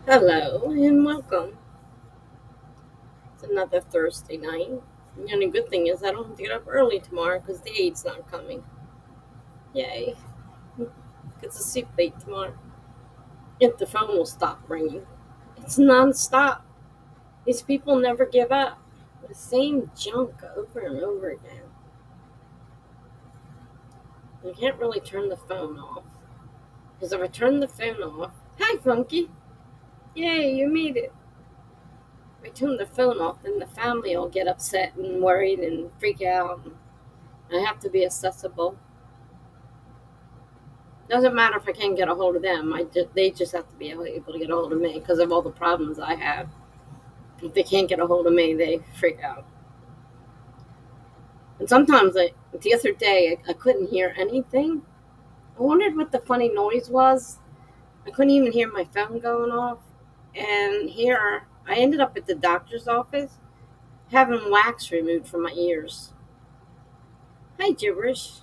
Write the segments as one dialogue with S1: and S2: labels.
S1: Hello and welcome. It's another Thursday night. The only good thing is I don't have to get up early tomorrow because the aid's not coming. Yay. Get to sleep late tomorrow. If the phone will stop ringing. It's non-stop. These people never give up. The same junk over and over again. I can't really turn the phone off. Because if I turn the phone off, hi Funky! Yay, you made it. If I turn the phone off, then the family will get upset and worried and freak out. I have to be accessible. Doesn't matter if I can't get a hold of them. They just have to be able to get a hold of me because of all the problems I have. If they can't get a hold of me, they freak out. And sometimes, the other day, I couldn't hear anything. I wondered what the funny noise was. I couldn't even hear my phone going off. And here, I ended up at the doctor's office having wax removed from my ears. Hi, gibberish.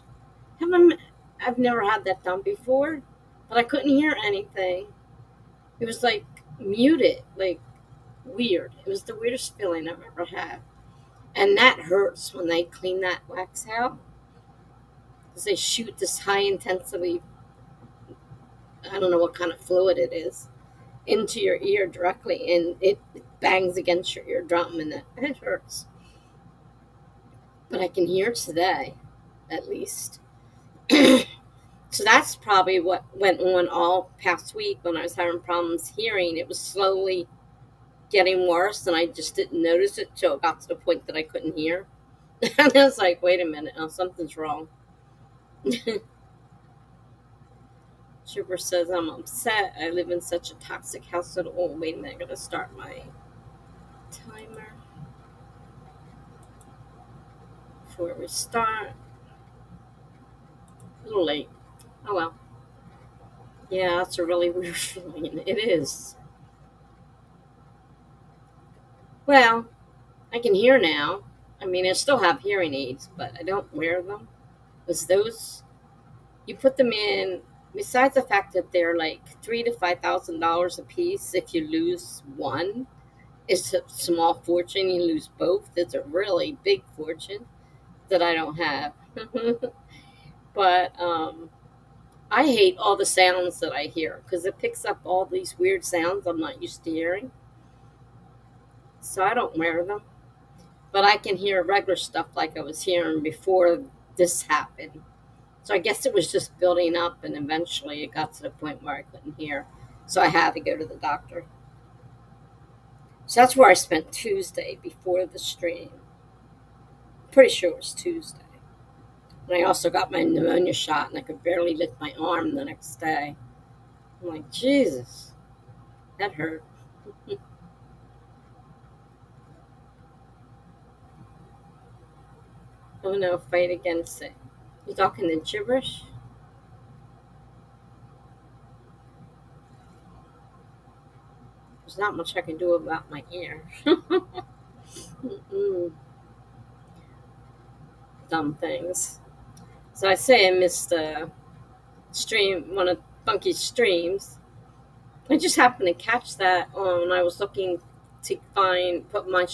S1: Haven't, I've never had that done before, but I couldn't hear anything. It was like muted, like weird. It was the weirdest feeling I've ever had. And that hurts when they clean that wax out because they shoot this high intensity, I don't know what kind of fluid it is, into your ear directly and it bangs against your eardrum and it hurts. But I can hear today, at least. So that's probably what went on all past week when I was having problems hearing. It was slowly getting worse, and I just didn't notice it till it got to the point that I couldn't hear. And I was like, wait a minute, oh, something's wrong. Trooper says, I'm upset. I live in such a toxic household. Oh, wait a minute, I gotta start my timer before we start. A little late. Oh well. Yeah, that's a really weird feeling. It is. Well, I can hear now. I mean, I still have hearing aids, but I don't wear them. Because those, you put them in, besides the fact that they're like $3,000 to $5,000 a piece if you lose one. It's a small fortune. You lose both. It's a really big fortune that I don't have. But I hate all the sounds that I hear because it picks up all these weird sounds I'm not used to hearing. So I don't wear them. But I can hear regular stuff like I was hearing before this happened. So I guess it was just building up, and eventually it got to the point where I couldn't hear. So I had to go to the doctor. So that's where I spent Tuesday before the stream. Pretty sure it was Tuesday. And I also got my pneumonia shot, and I could barely lift my arm the next day. I'm like, Jesus, that hurt. Oh no, fight against it. You talking in gibberish? There's not much I can do about my ear. Mm-mm. Dumb things. So I say I missed stream, one of Funky's streams. I just happened to catch that when I was looking to put my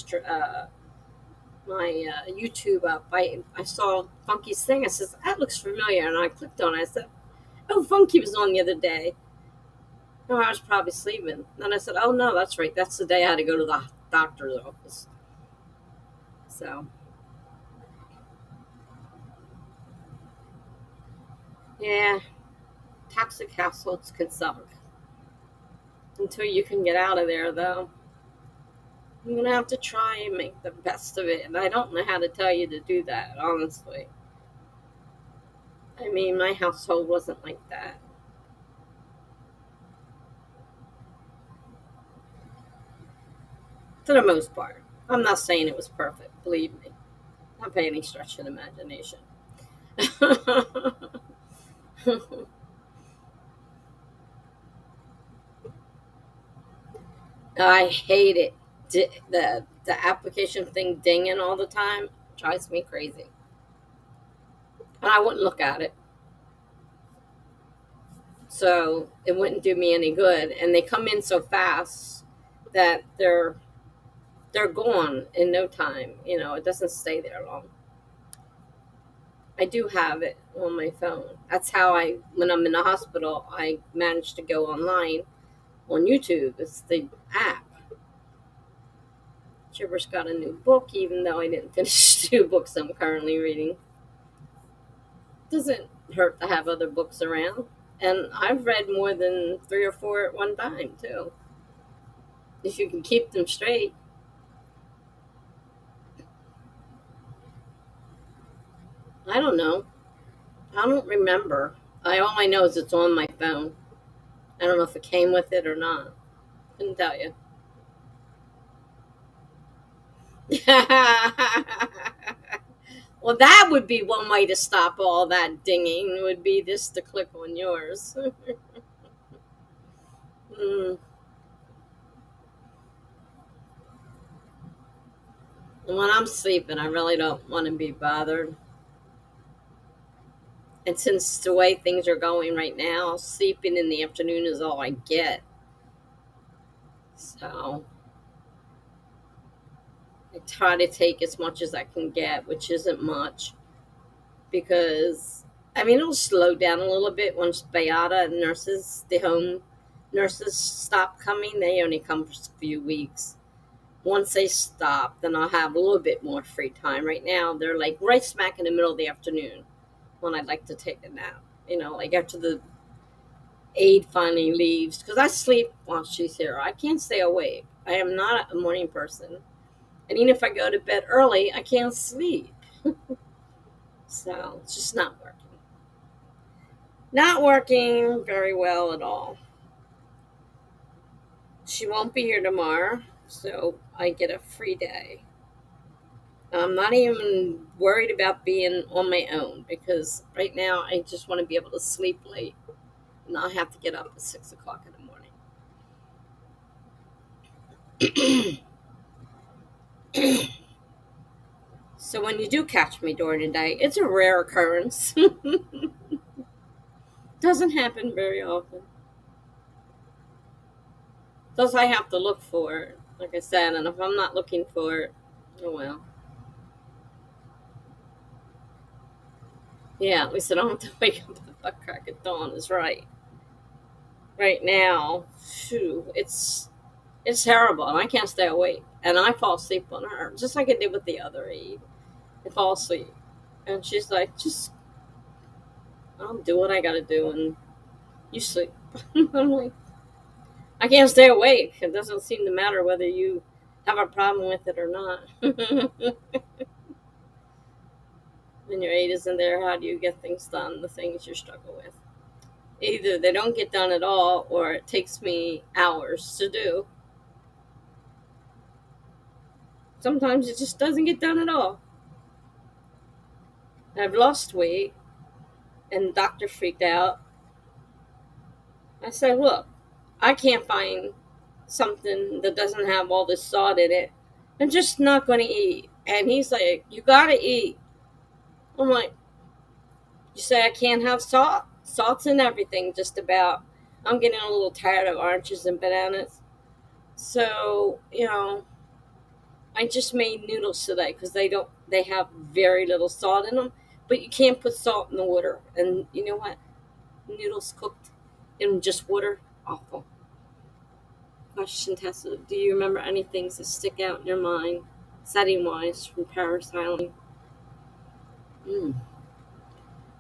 S1: YouTube up. I saw Funky's thing. I says that looks familiar, and I clicked on it. I said, "Oh, Funky was on the other day." No, I was probably sleeping. Then I said, "Oh no, that's right. That's the day I had to go to the doctor's office." So yeah, toxic households can suck until you can get out of there, though. You're gonna have to try and make the best of it, and I don't know how to tell you to do that, honestly. I mean, my household wasn't like that. For the most part. I'm not saying it was perfect, believe me. Not by any stretch of the imagination. I hate it. The application thing dinging all the time drives me crazy. And I wouldn't look at it. So it wouldn't do me any good. And they come in so fast that they're gone in no time. It doesn't stay there long. I do have it on my phone. That's how when I'm in the hospital, I manage to go online on YouTube. It's the app. Chipper's got a new book, even though I didn't finish 2 books I'm currently reading. Doesn't hurt to have other books around. And I've read more than 3 or 4 at one time, too. If you can keep them straight. I don't know. I don't remember. All I know is it's on my phone. I don't know if it came with it or not. Couldn't tell you. Well, that would be one way to stop all that dinging, would be just to click on yours. Mm. When I'm sleeping, I really don't want to be bothered. And since the way things are going right now, sleeping in the afternoon is all I get. So I try to take as much as I can get, which isn't much. Because, it'll slow down a little bit once Beata and the home nurses stop coming. They only come for a few weeks. Once they stop, then I'll have a little bit more free time. Right now, they're like right smack in the middle of the afternoon when I'd like to take a nap. Like after the aide finally leaves, because I sleep while she's here. I can't stay awake. I am not a morning person. And even if I go to bed early, I can't sleep. So it's just not working. Not working very well at all. She won't be here tomorrow, so I get a free day. I'm not even worried about being on my own, because right now I just want to be able to sleep late and not have to get up at 6 o'clock in the morning. So when you do catch me during the day, it's a rare occurrence. Doesn't happen very often. Thus I have to look for it, like I said, and if I'm not looking for it, oh well. Yeah, at least I don't have to wake up at the butt crack of dawn, is right. Right now, phew, it's terrible, and I can't stay awake. And I fall asleep on her, just like I did with the other aide. I fall asleep. And she's like, just, I'll do what I gotta do, and you sleep. I'm like, I can't stay awake. It doesn't seem to matter whether you have a problem with it or not. When your aide isn't there, how do you get things done, the things you struggle with? Either they don't get done at all, or it takes me hours to do. Sometimes it just doesn't get done at all. I've lost weight, and the doctor freaked out. I said, look, I can't find something that doesn't have all this salt in it. I'm just not going to eat. And he's like, you got to eat. I'm like, you say I can't have salt? Salt's in everything, just about. I'm getting a little tired of oranges and bananas. So, I just made noodles today because they have very little salt in them. But you can't put salt in the water. And you know what? Noodles cooked in just water, awful. Question, Tessa, do you remember any things that stick out in your mind, setting-wise, from Paris Island? Mm.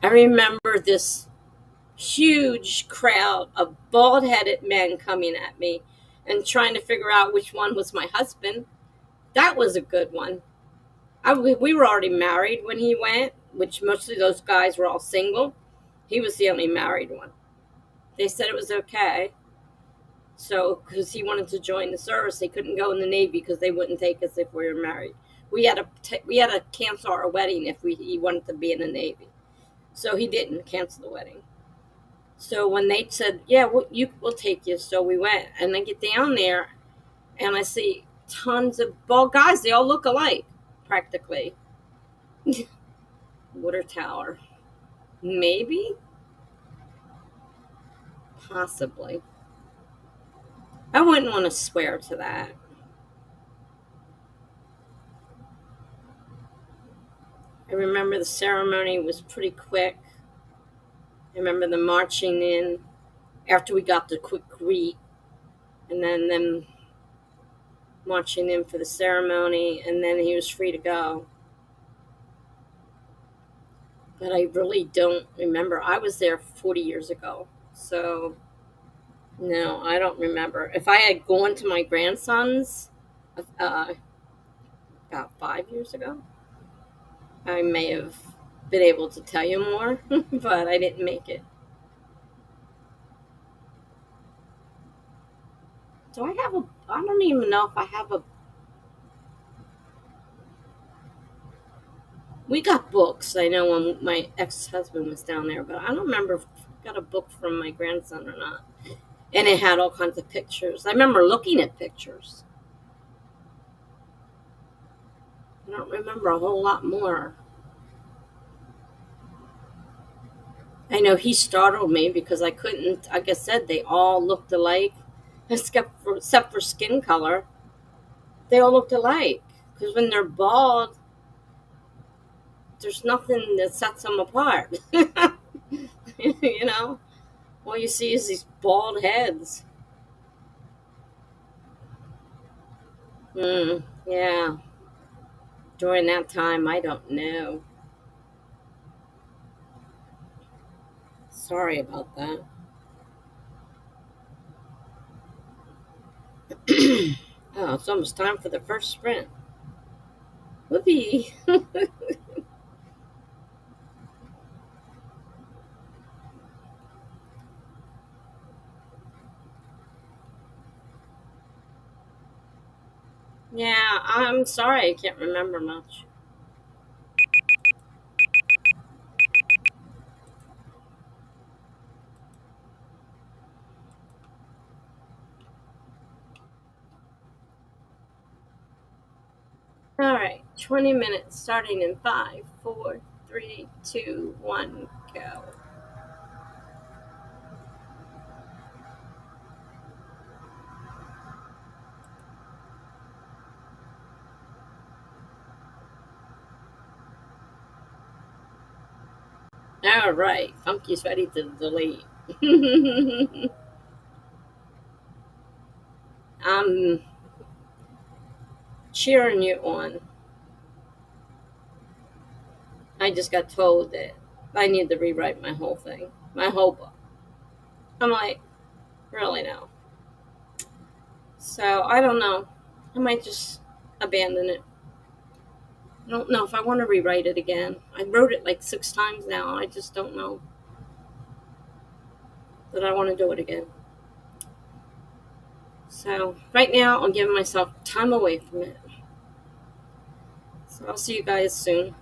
S1: I remember this huge crowd of bald-headed men coming at me and trying to figure out which one was my husband. That was a good one. We were already married when he went, which most of those guys were all single. He was the only married one. They said it was okay. So, because he wanted to join the service, he couldn't go in the Navy because they wouldn't take us if we were married. We had to cancel our wedding if he wanted to be in the Navy. So he didn't cancel the wedding. So when they said, yeah, we'll take you. So we went, and I get down there, and I see tons of bald guys. They all look alike, practically. Water tower. Maybe? Possibly. I wouldn't want to swear to that. I remember the ceremony was pretty quick. I remember them marching in after we got the quick greet, and then them marching in for the ceremony, and then he was free to go. But I really don't remember. I was there 40 years ago, so no, I don't remember. If I had gone to my grandson's uh, about 5 years ago, I may have been able to tell you more, but I didn't make it. Do I have a? I don't even know if I have a. We got books. I know when my ex-husband was down there, but I don't remember if I got a book from my grandson or not. And it had all kinds of pictures. I remember looking at pictures. I don't remember a whole lot more. I know he startled me because I couldn't. Like I said, they all looked alike, except for skin color. They all looked alike. Because when they're bald, there's nothing that sets them apart. you know, all you see is these bald heads. Yeah. During that time, I don't know. Sorry about that. Oh, it's almost time for the first sprint. Whoopee. Yeah, I'm sorry I can't remember much. All right, 20 minutes starting in 5, 4, 3, 2, 1, go. All right, Funky's ready to delete. I'm cheering you on. I just got told that I need to rewrite my whole thing, my whole book. I'm like, really now. So I don't know. I might just abandon it. I don't know if I want to rewrite it again. I wrote it like 6 times now. I just don't know that I want to do it again. So right now, I'm giving myself time away from it. So I'll see you guys soon.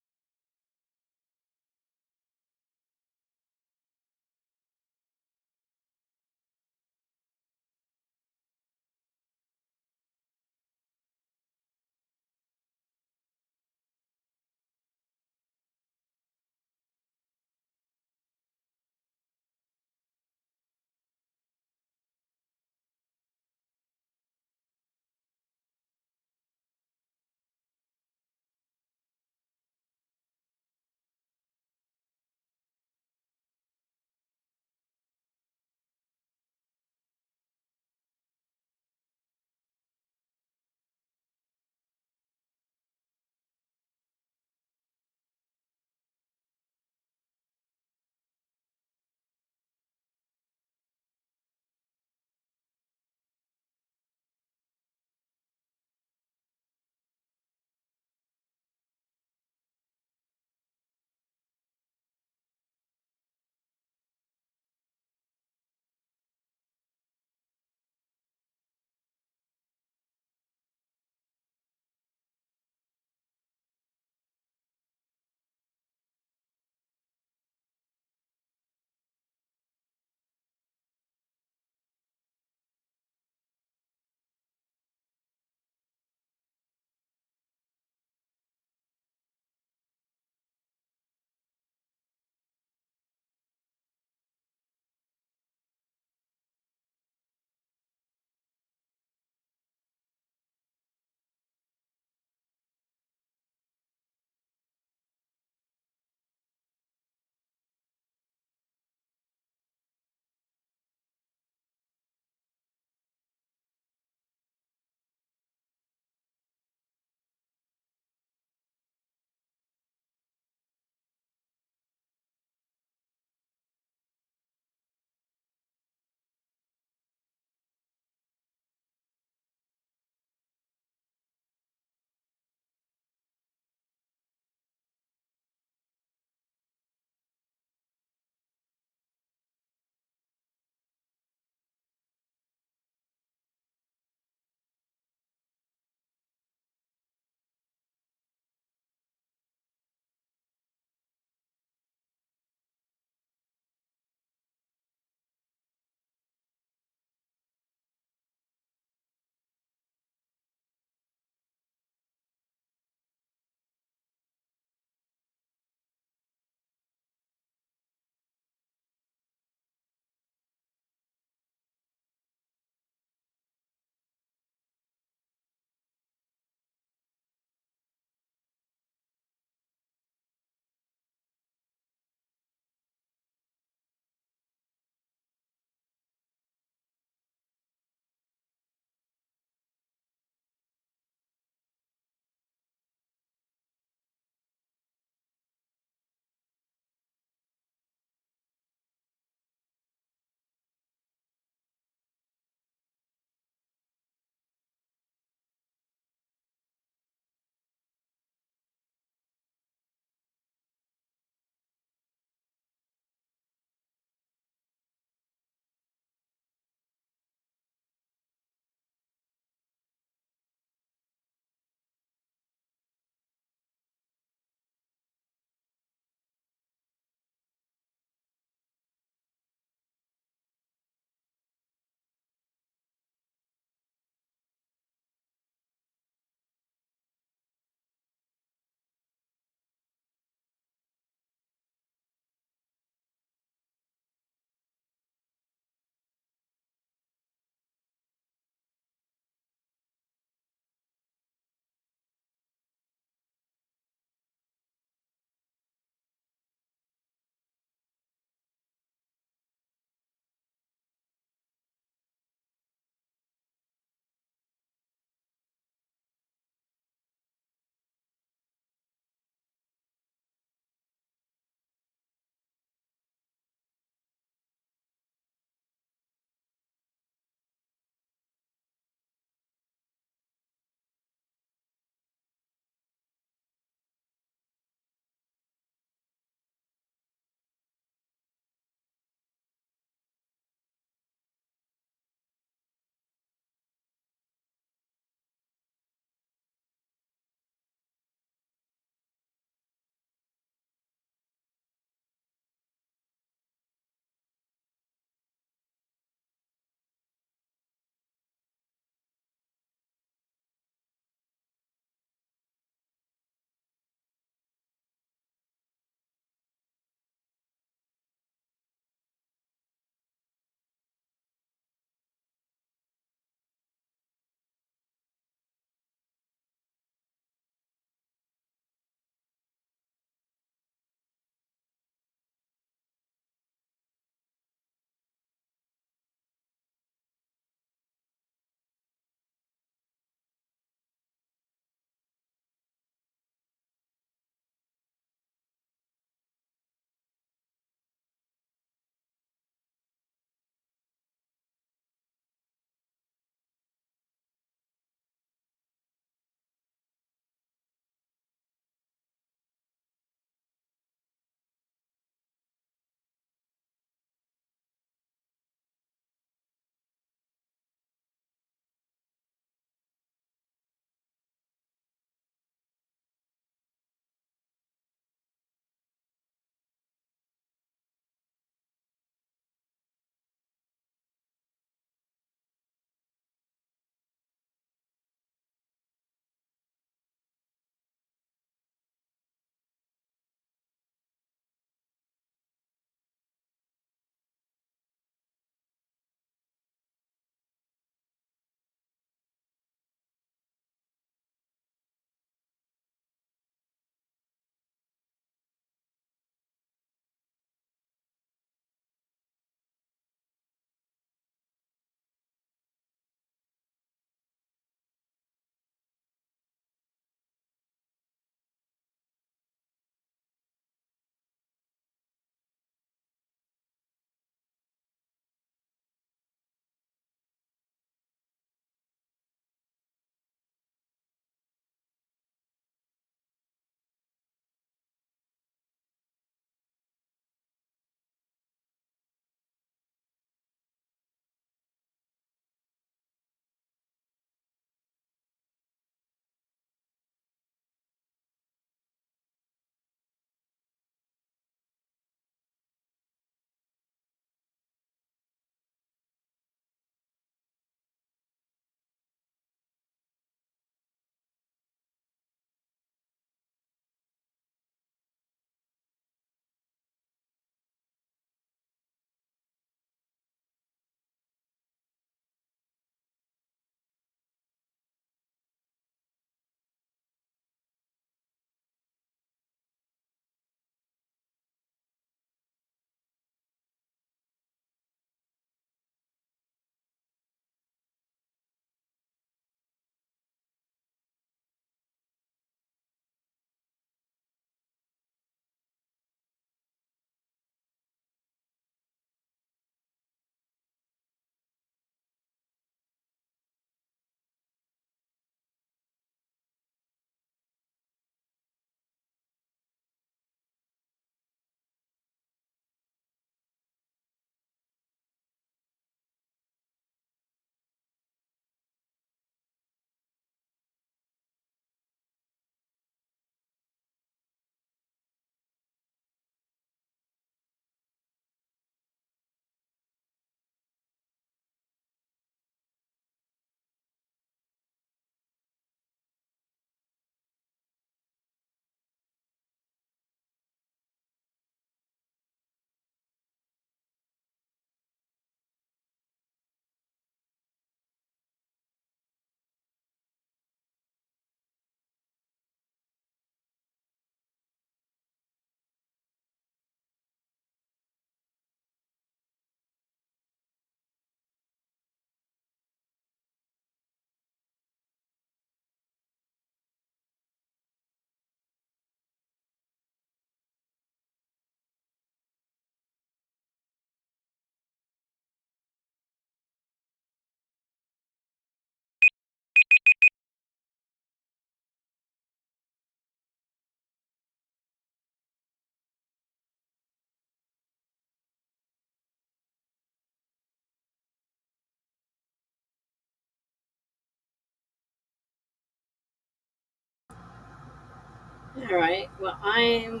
S1: All right. Well, I'm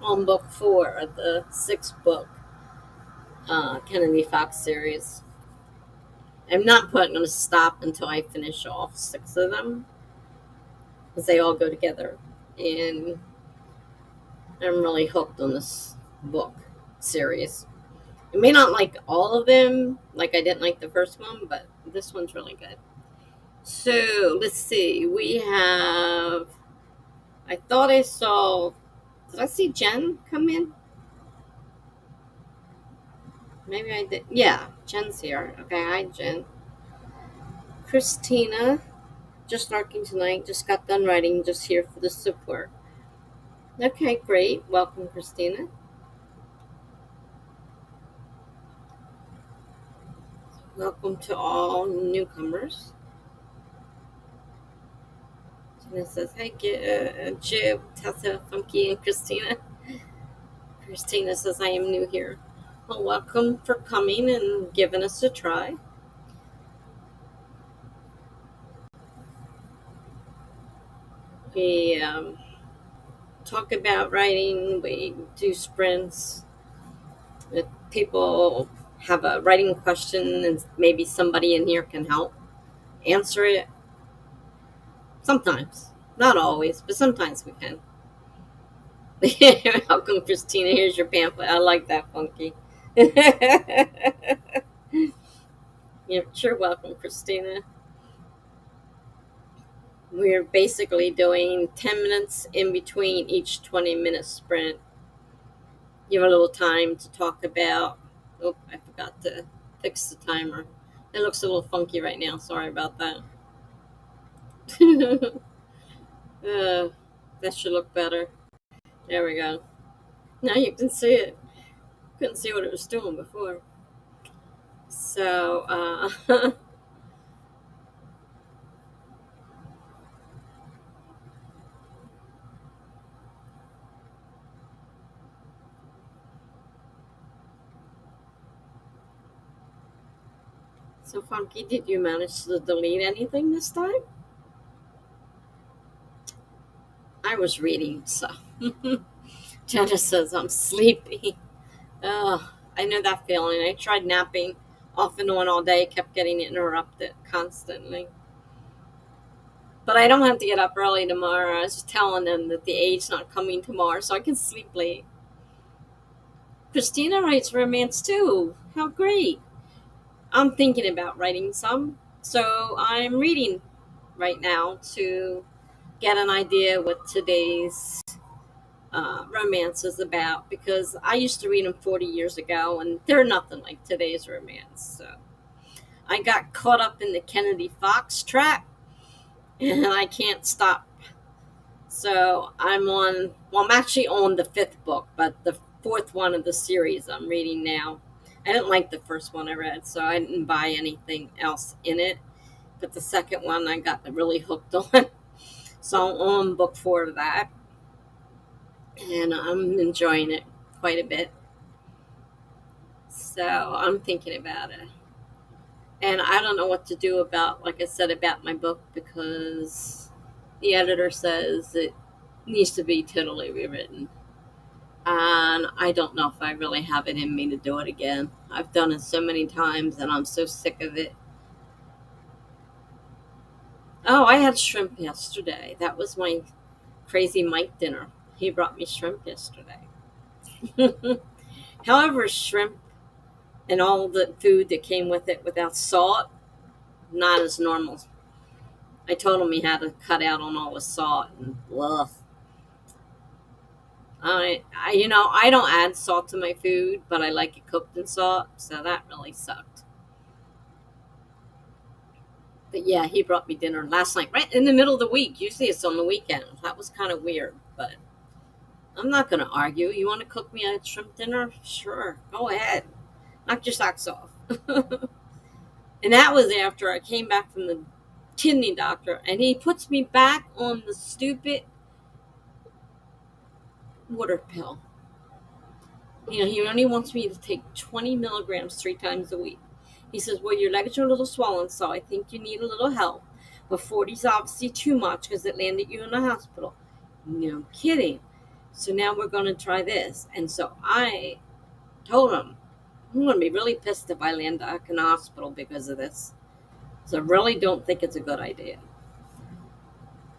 S1: on book 4 of the 6th book, Kennedy Fox series. I'm not going to stop until I finish off 6 of them because they all go together. And I'm really hooked on this book series. I may not like all of them, like I didn't like the first one, but this one's really good. So let's see. We have. I thought I saw. Did I see Jen come in? Maybe I did. Yeah, Jen's here. Okay, hi, Jen. Christina, just lurking tonight. Just got done writing. Just here for the support. Okay, great. Welcome, Christina. Welcome to all newcomers. Tina says, "Hey, Jib, Tessa, Funky, and Christina." Christina says, "I am new here." Well, welcome for coming and giving us a try. We talk about writing. We do sprints. If people have a writing question and maybe somebody in here can help answer it. Sometimes, not always, but sometimes we can. Welcome, Christina. Here's your pamphlet. I like that, Funky. You're sure welcome, Christina. We're basically doing 10 minutes in between each 20-minute sprint. You have a little time to talk about. Oh, I forgot to fix the timer. It looks a little funky right now. Sorry about that. That should look better. There we go. Now you can see it. Couldn't see what it was doing before. So, so Funky, did you manage to delete anything this time? I was reading, so. Jenna says I'm sleepy. I know that feeling. I tried napping off and on all day, kept getting interrupted constantly. But I don't have to get up early tomorrow. I was just telling them that the aid's not coming tomorrow, so I can sleep late. Christina writes romance too. How great. I'm thinking about writing some, so I'm reading right now to get an idea what today's romance is about because I used to read them 40 years ago and they're nothing like today's romance. So I got caught up in the Kennedy Fox trap and I can't stop. So I'm actually on the 5th book, but the 4th one of the series I'm reading now. I didn't like the first one I read, so I didn't buy anything else in it. But the second one I got really hooked on. So I'm on book 4 of that. And I'm enjoying it quite a bit. So I'm thinking about it. And I don't know what to do about, like I said, about my book because the editor says it needs to be totally rewritten. And I don't know if I really have it in me to do it again. I've done it so many times and I'm so sick of it. Oh, I had shrimp yesterday. That was my crazy Mike dinner. He brought me shrimp yesterday. However, shrimp and all the food that came with it without salt, not as normal. I told him he had to cut out on all the salt and blah. I don't add salt to my food, but I like it cooked in salt, so that really sucked. But yeah, he brought me dinner last night, right in the middle of the week. Usually it's on the weekend. That was kind of weird, but I'm not going to argue. You want to cook me a shrimp dinner? Sure, go ahead. Knock your socks off. And that was after I came back from the kidney doctor, and he puts me back on the stupid water pill. He only wants me to take 20 milligrams 3 times a week. He says, well, your legs are a little swollen, so I think you need a little help. But 40 is obviously too much because it landed you in the hospital. Kidding. So now we're going to try this. And so I told him, I'm going to be really pissed if I land up in a hospital because of this. So I really don't think it's a good idea.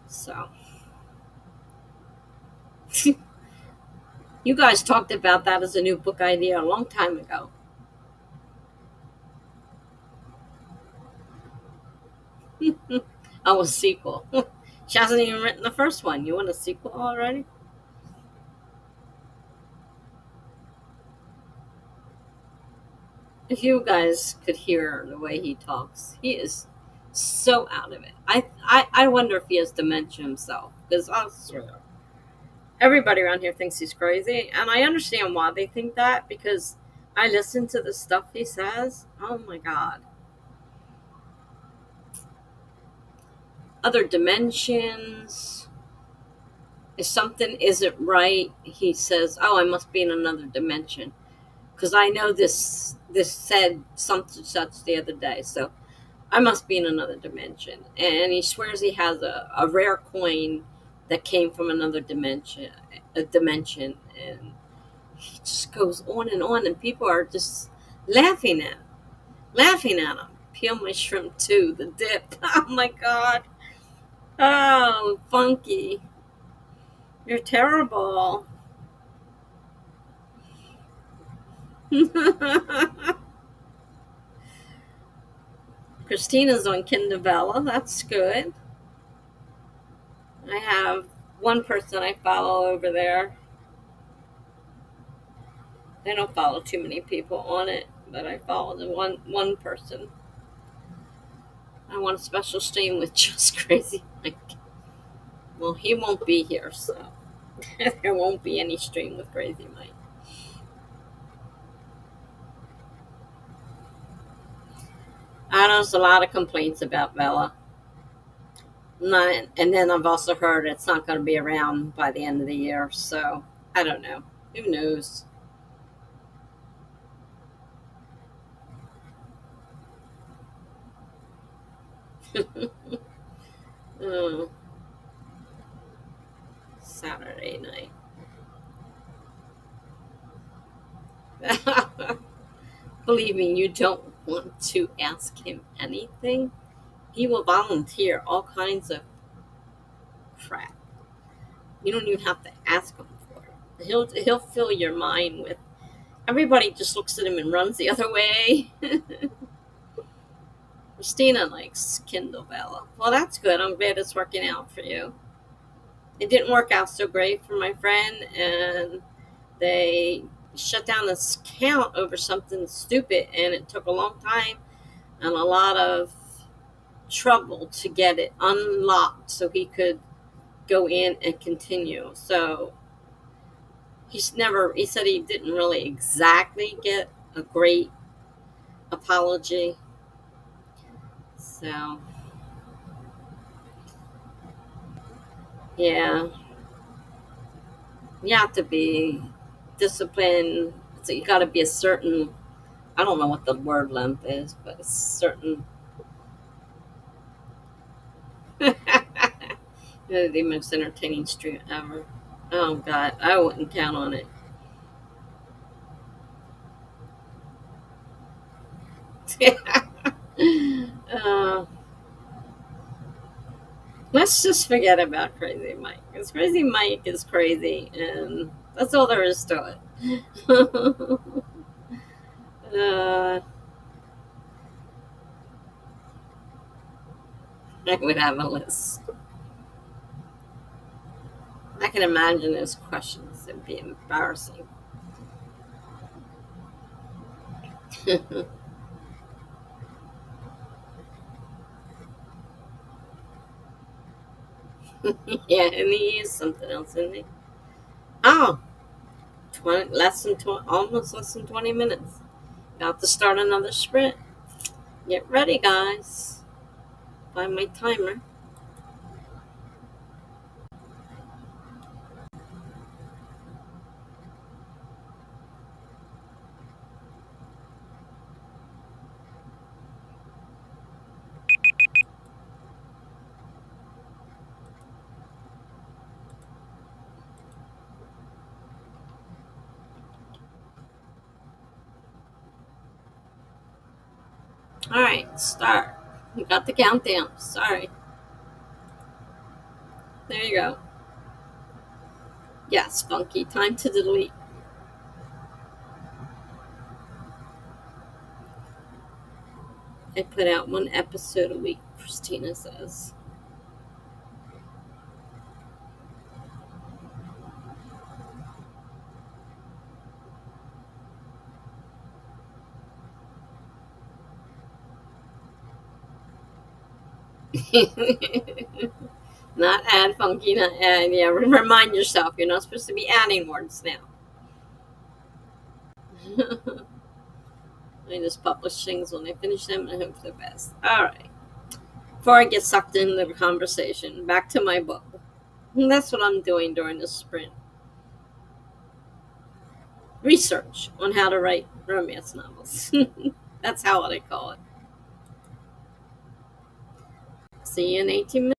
S1: So, you guys talked about that as a new book idea a long time ago. Oh, a sequel. She hasn't even written the first one. You want a sequel already? If you guys could hear the way he talks, he is so out of it. I wonder if he has dementia himself. Because I swear, everybody around here thinks he's crazy. And I understand why they think that because I listen to the stuff he says. Oh my God. Other dimensions. If something isn't right, he says, "Oh, I must be in another dimension." Because I know this said something such the other day, so I must be in another dimension. And he swears he has a rare coin that came from another dimension, and he just goes on, and people are just laughing at him, laughing at him. Peel my shrimp too, the dip. Oh my God. Oh, Funky, you're terrible. Christina's on Kindavella. That's good. I have one person I follow over there. I don't follow too many people on it, but I follow the one person. I want a special stream with just Crazy Mike. Well, he won't be here, so there won't be any stream with Crazy Mike. I know there's a lot of complaints about Bella. Not, and then I've also heard it's not going to be around by the end of the year, so I don't know. Who knows? Oh, Saturday night. Believe me, you don't want to ask him anything. He will volunteer all kinds of crap. You don't even have to ask him for it. He'll fill your mind with. Everybody just looks at him and runs the other way. Christina likes Kindle Bella. Well, that's good. I'm glad it's working out for you. It didn't work out so great for my friend, and they shut down this account over something stupid, and it took a long time and a lot of trouble to get it unlocked so he could go in and continue. So he said he didn't really exactly get a great apology. So, yeah, you have to be disciplined. So you got to be a certain, I don't know what the word length is, but a certain. The most entertaining stream ever. Oh God, I wouldn't count on it. uh, let's just forget about Crazy Mike. Because Crazy Mike is crazy, and that's all there is to it. uh, I would have a list. I can imagine those questions. It'd be embarrassing. Yeah, and he is something else, isn't he? Oh, 20, almost less than 20 minutes. About to start another sprint. Get ready, guys. Find my timer. All right, start. You got the countdown. Sorry. There you go. Yes, Funky. Time to delete. I put out one episode a week, Christina says. Not add Funky, not add. Yeah, remind yourself you're not supposed to be adding words now. I just publish things when I finish them and I hope for the best. All right. Before I get sucked into the conversation, back to my book. And that's what I'm doing during this sprint. Research on how to write romance novels. That's how I call it. See you in 18 minutes.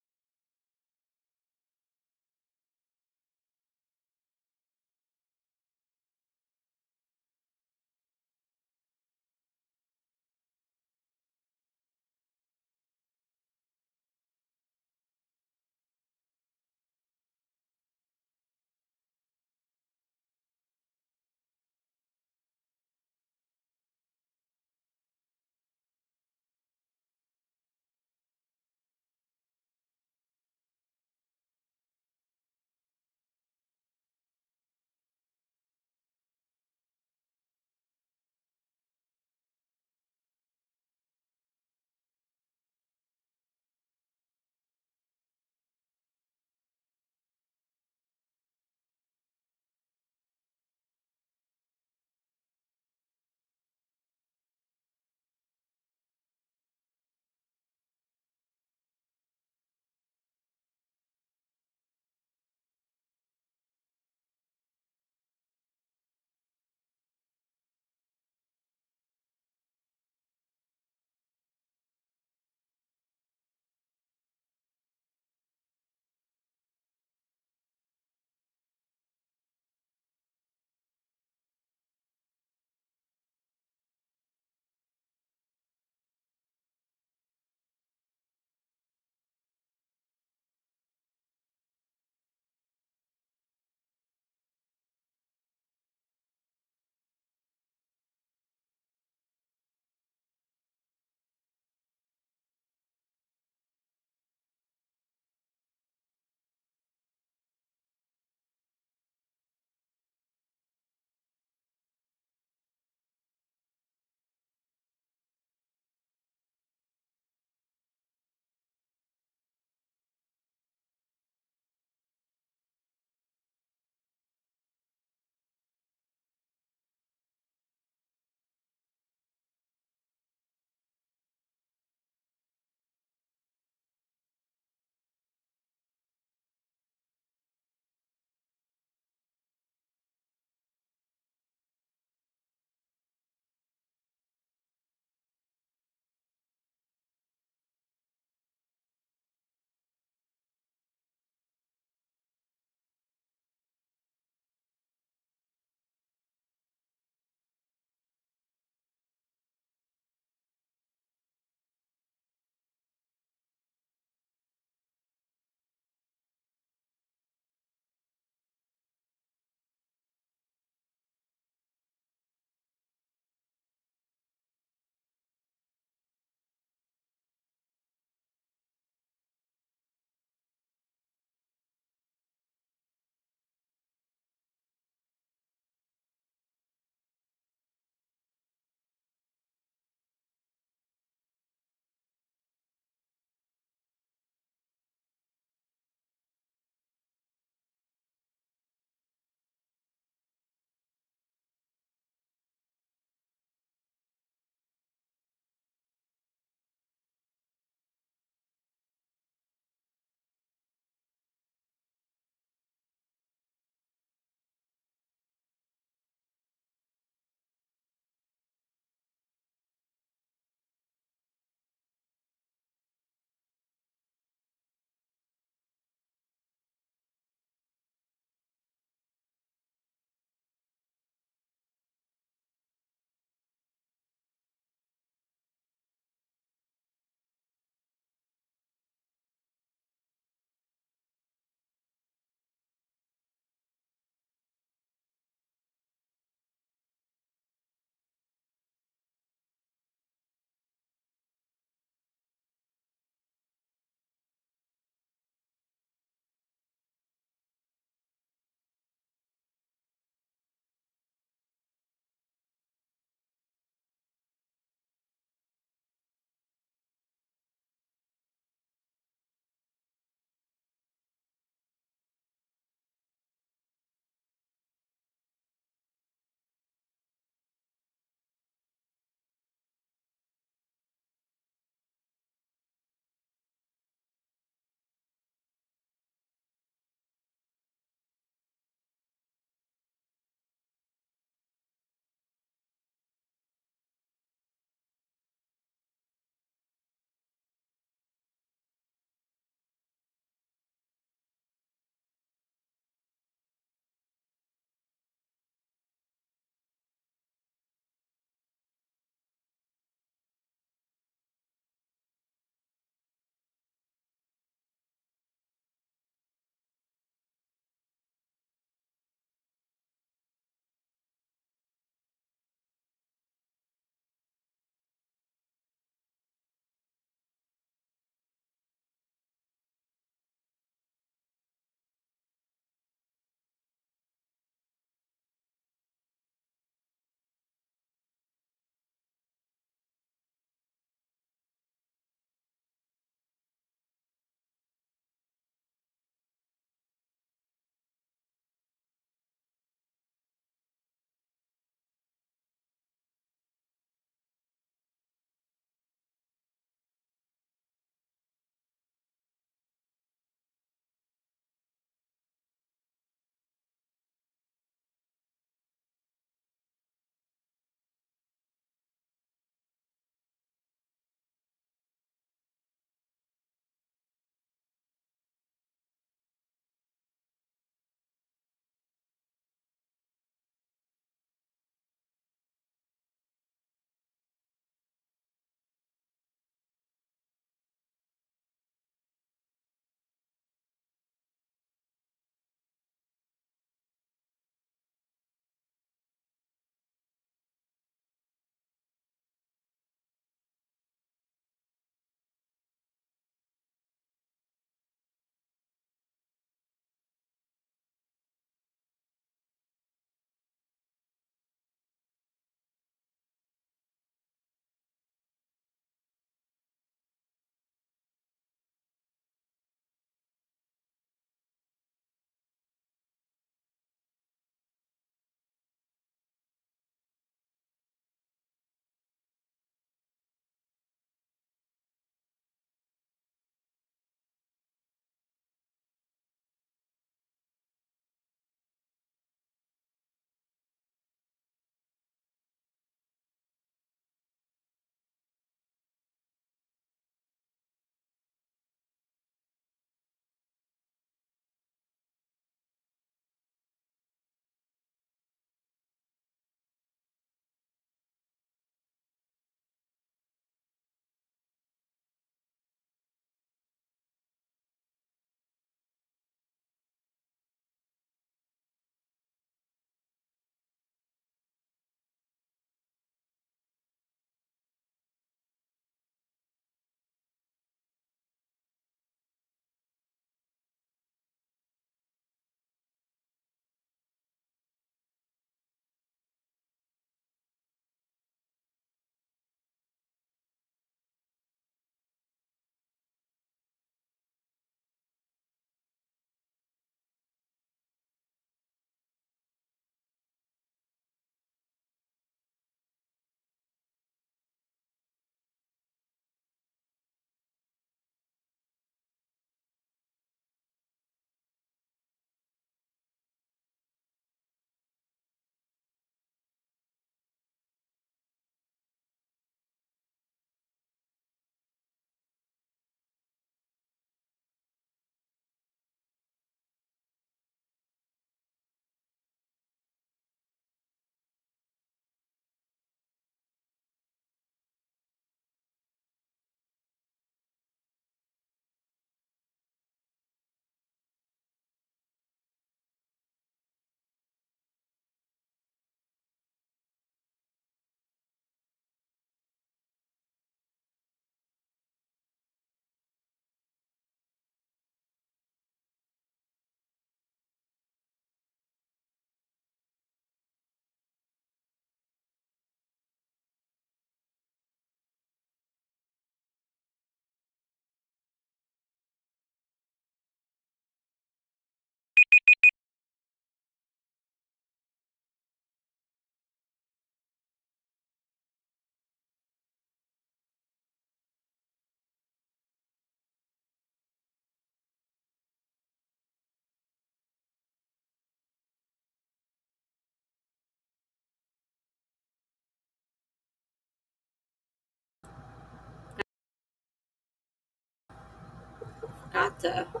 S1: forgot to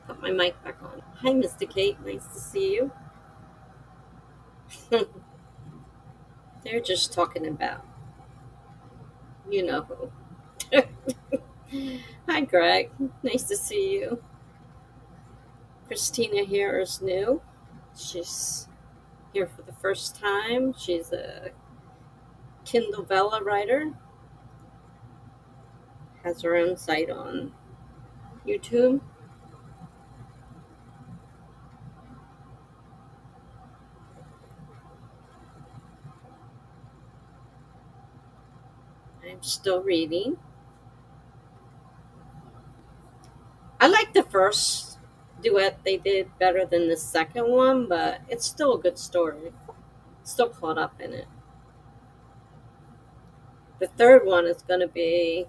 S1: put my mic back on. Hi, Mr. Kate. Nice to see you. They're just talking about you know who. Hi, Greg. Nice to see you. Christina here is new. She's here for the first time. She's a Kindle Vella writer. Has her own site on YouTube. I'm still reading. I like the first duet they did better than the second one, but it's still a good story. Still caught up in it. The third one is going to be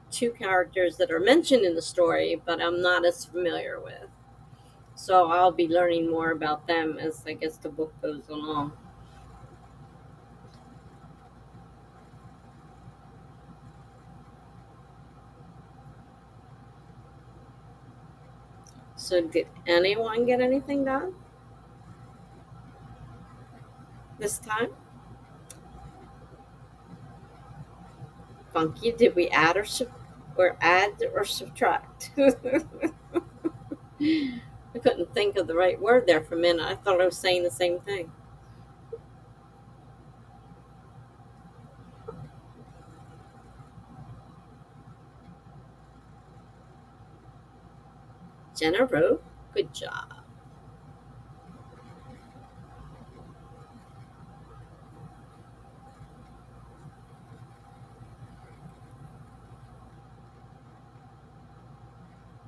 S1: two characters that are mentioned in the story, but I'm not as familiar with. So I'll be learning more about them as I guess the book goes along. So did anyone get anything done this time? Funky, did we add or subtract? I couldn't think of the right word there for a minute. I thought I was saying the same thing. Jenna wrote, good job.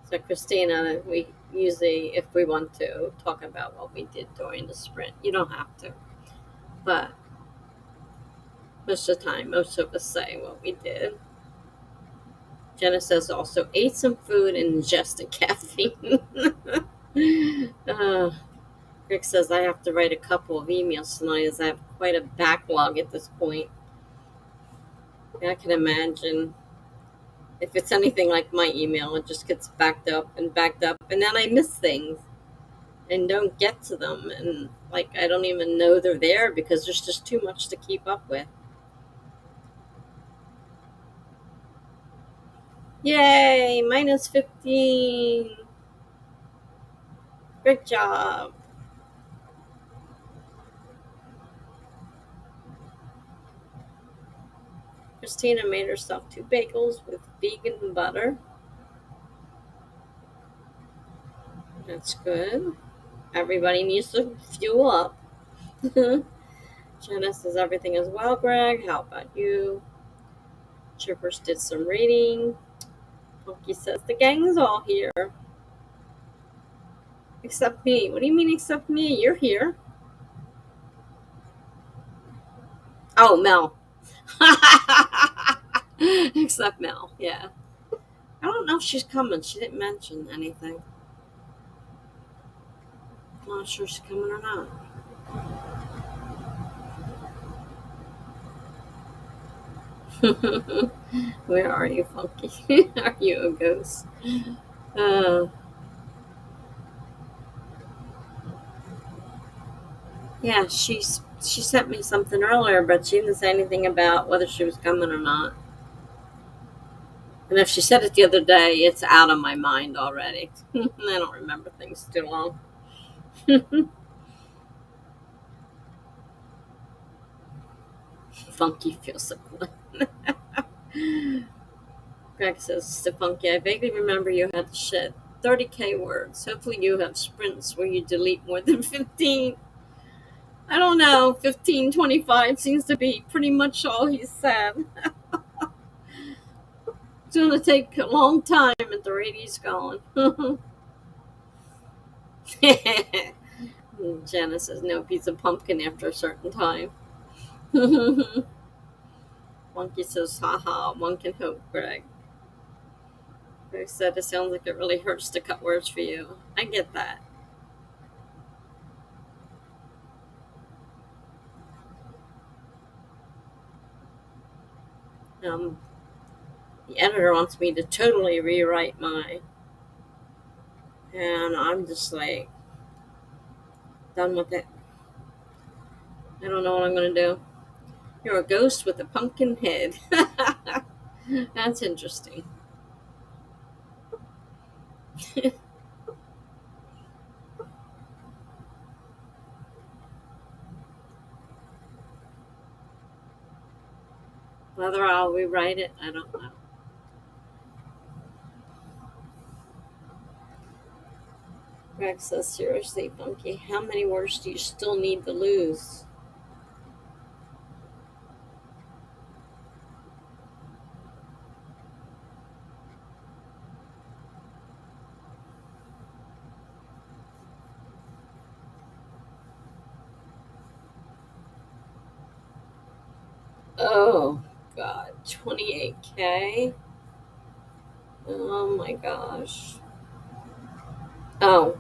S1: So Christina, we usually, if we want to, talk about what we did during the sprint. You don't have to, but most of the time, most of us say what we did. Jenna says also ate some food and ingested caffeine. Rick says I have to write a couple of emails tonight as I have quite a backlog at this point. I can imagine if it's anything like my email, it just gets backed up, and then I miss things and don't get to them, and like I don't even know they're there because there's just too much to keep up with. Yay, minus 15. Great job. Christina made herself 2 bagels with vegan butter. That's good. Everybody needs to fuel up. Jenna says everything is well, Greg. How about you? Chippers did some reading. Funky says the gang's all here. Except me. What do you mean except me? You're here. Oh, Mel. Except Mel, yeah. I don't know if she's coming. She didn't mention anything. I'm not sure she's coming or not. Where are you, Funky? Are you a ghost? Yeah, she sent me something earlier, but she didn't say anything about whether she was coming or not. And if she said it the other day, it's out of my mind already. I don't remember things too long. Funky feels so good. Greg says to Funky, I vaguely remember you had to shed 30K words. Hopefully you have sprints where you delete more than 15. I don't know. 15, 25 seems to be pretty much all he said. It's going to take a long time at the rate he's going. Jana says no pizza pumpkin after a certain time. Monkey says, haha, one can hope, Greg. Greg said it sounds like it really hurts to cut words for you. I get that. The editor wants me to totally rewrite my And I'm just like done with it. I don't know what I'm gonna do. You're a ghost with a pumpkin head. That's interesting. Whether I'll rewrite it, I don't know. Greg says, seriously, Funky, how many words do you still need to lose? Oh, God. 28K? Oh, my gosh. Oh,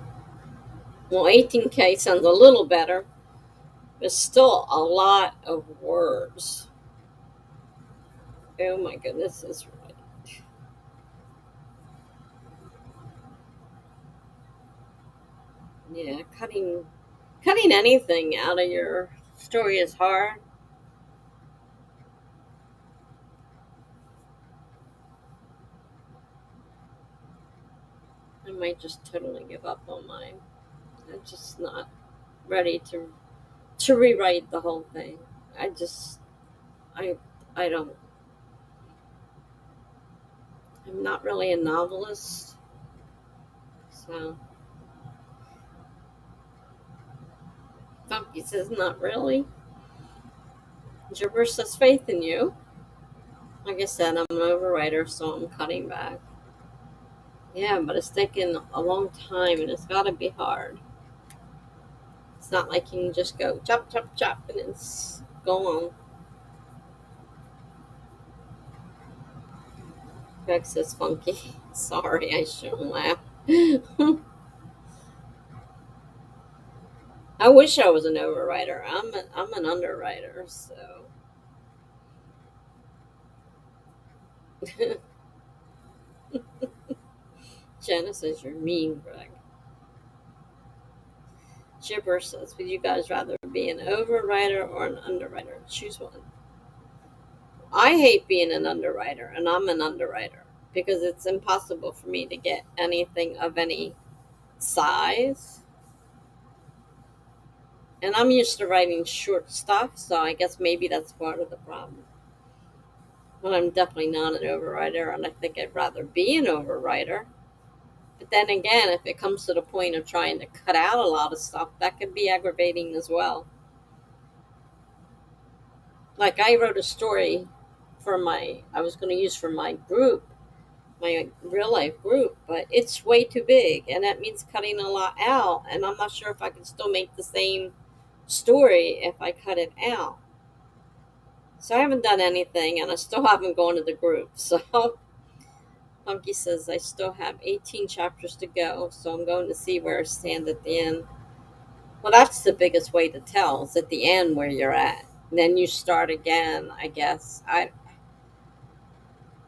S1: well, 18K sounds a little better, but still a lot of words. Oh, my goodness, that's right. Yeah, cutting anything out of your story is hard. I might just totally give up on mine. I'm just not ready to rewrite the whole thing. I just I I don't I'm not really a novelist, so Funky says not really. Gibber says faith in you. Like I said, I'm an overwriter, so I'm cutting back. Yeah, but it's taken a long time and it's gotta be hard. It's not like you can just go chop chop chop and it's gone. Greg says funky. Sorry, I shouldn't laugh. I wish I was an overwriter. I'm an underwriter, so Jenna says you're mean, Greg. Chipper says, would you guys rather be an overwriter or an underwriter? Choose one. I hate being an underwriter, and I'm an underwriter because it's impossible for me to get anything of any size. And I'm used to writing short stuff, so I guess maybe that's part of the problem. But I'm definitely not an overwriter, and I think I'd rather be an overwriter. But then again, if it comes to the point of trying to cut out a lot of stuff, that could be aggravating as well. Like I wrote a story I was going to use for my group, my real life group, but it's way too big, and that means cutting a lot out. And I'm not sure if I can still make the same story if I cut it out. So I haven't done anything, and I still haven't gone to the group. So Funky says I still have 18 chapters to go, so I'm going to see where I stand at the end. Well, that's the biggest way to tell is at the end where you're at. And then you start again, I guess.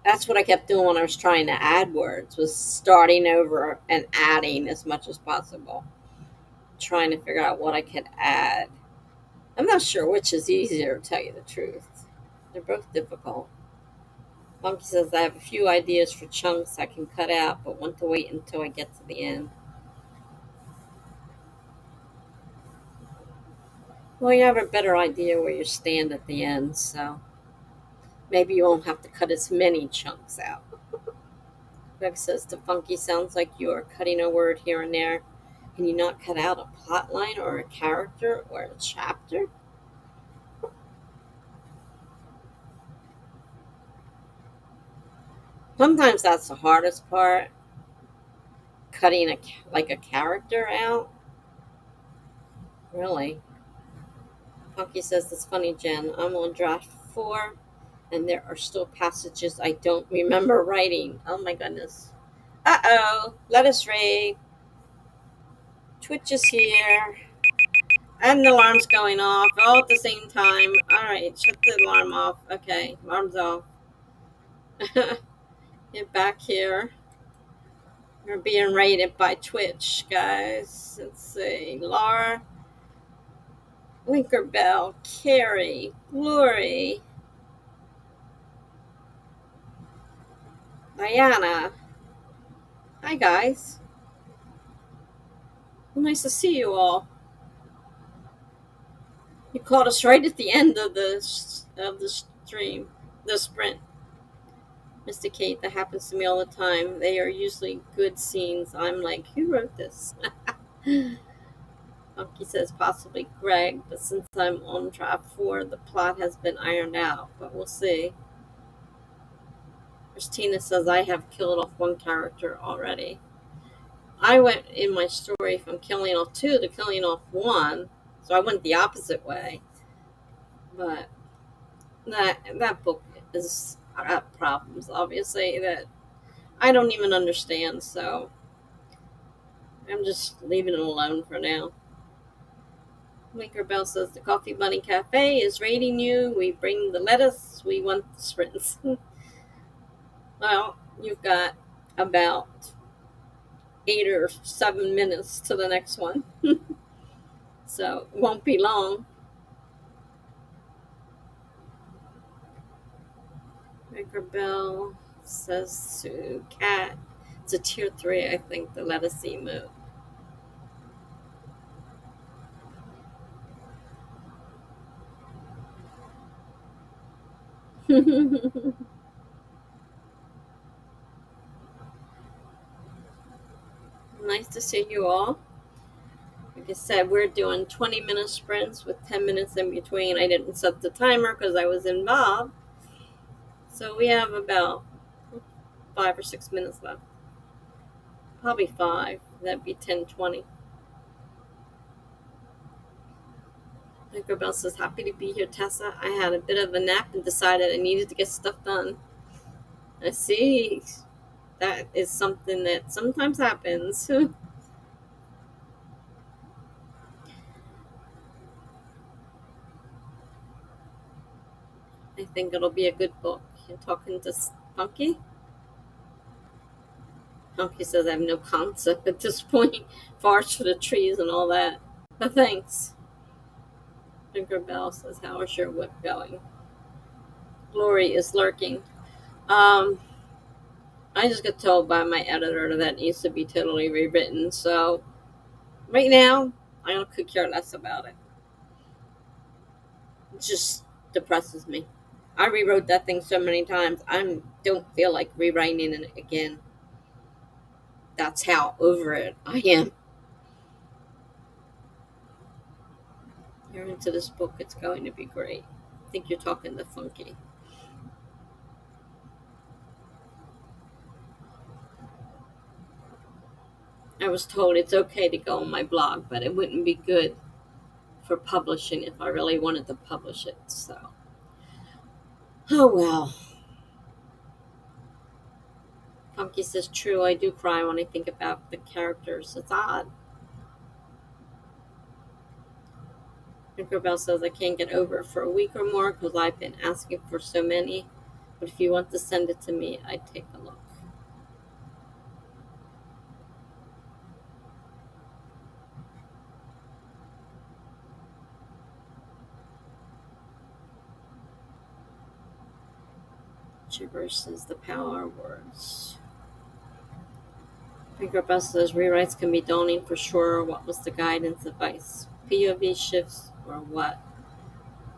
S1: That's what I kept doing when I was trying to add words, was starting over and adding as much as possible. Trying to figure out what I could add. I'm not sure which is easier, to tell you the truth. They're both difficult. Monkey says I have a few ideas for chunks I can cut out, but want to wait until I get to the end. Well, you have a better idea where you stand at the end, so maybe you won't have to cut as many chunks out. Greg says the funky sounds like you are cutting a word here and there. Can you not cut out a plot line or a character or a chapter? Sometimes that's the hardest part, cutting a character out. Really. Funky says that's funny, Jen. I'm on draft 4, and there are still passages I don't remember writing. Oh my goodness. Uh-oh. Let us read. Twitch is here. And the alarm's going off all at the same time. Alright, shut the alarm off. Okay, alarm's off. Get back here. We're being rated by Twitch, guys. Let's see. Laura, Winkerbell, Carrie, Glory, Diana. Hi, guys. Well, nice to see you all. You caught us right at the end of the stream, the sprint. Mr. Kate, that happens to me all the time. They are usually good scenes. I'm like, who wrote this? Funky says possibly Greg, but since I'm on draft 4, the plot has been ironed out, but we'll see. Christina says I have killed off one character already. I went in my story from killing off 2 to killing off 1, so I went the opposite way. But that book is got problems, obviously, that I don't even understand, so I'm just leaving it alone for now. Winkerbell says the Coffee Bunny Cafe is rating you. We bring the lettuce. We want the sprints. Well, you've got about 8 or 7 minutes to the next one. So it won't be long. Winkerbell says to Cat, it's a tier 3, I think, the lettuce emote. Nice to see you all. Like I said, we're doing 20-minute sprints with 10 minutes in between. I didn't set the timer because I was involved. So we have about 5 or 6 minutes left. Probably 5. That'd be 10:20. Tinkerbell says, happy to be here, Tessa. I had a bit of a nap and decided I needed to get stuff done. I see. That is something that sometimes happens. I think it'll be a good book. You're talking to Funky? Funky says I have no concept at this point. Forest for the trees and all that. But thanks. Tinkerbell says, how is your whip going? Glory is lurking. I just got told by my editor that it needs to be totally rewritten, so right now, I could care less about it. It just depresses me. I rewrote that thing so many times, I don't feel like rewriting it again. That's how over it I am. You're into this book, it's going to be great. I think you're talking to Funky. I was told it's okay to go on my blog, but it wouldn't be good for publishing if I really wanted to publish it, so. Oh well. Funky says, true, I do cry when I think about the characters. It's odd. Tinkerbell says, I can't get over it for a week or more because I've been asking for so many. But if you want to send it to me, I'd take a look. Gibberish is the power words. Tinkerbell says, rewrites can be daunting for sure. What was the guidance advice? POV shifts or what?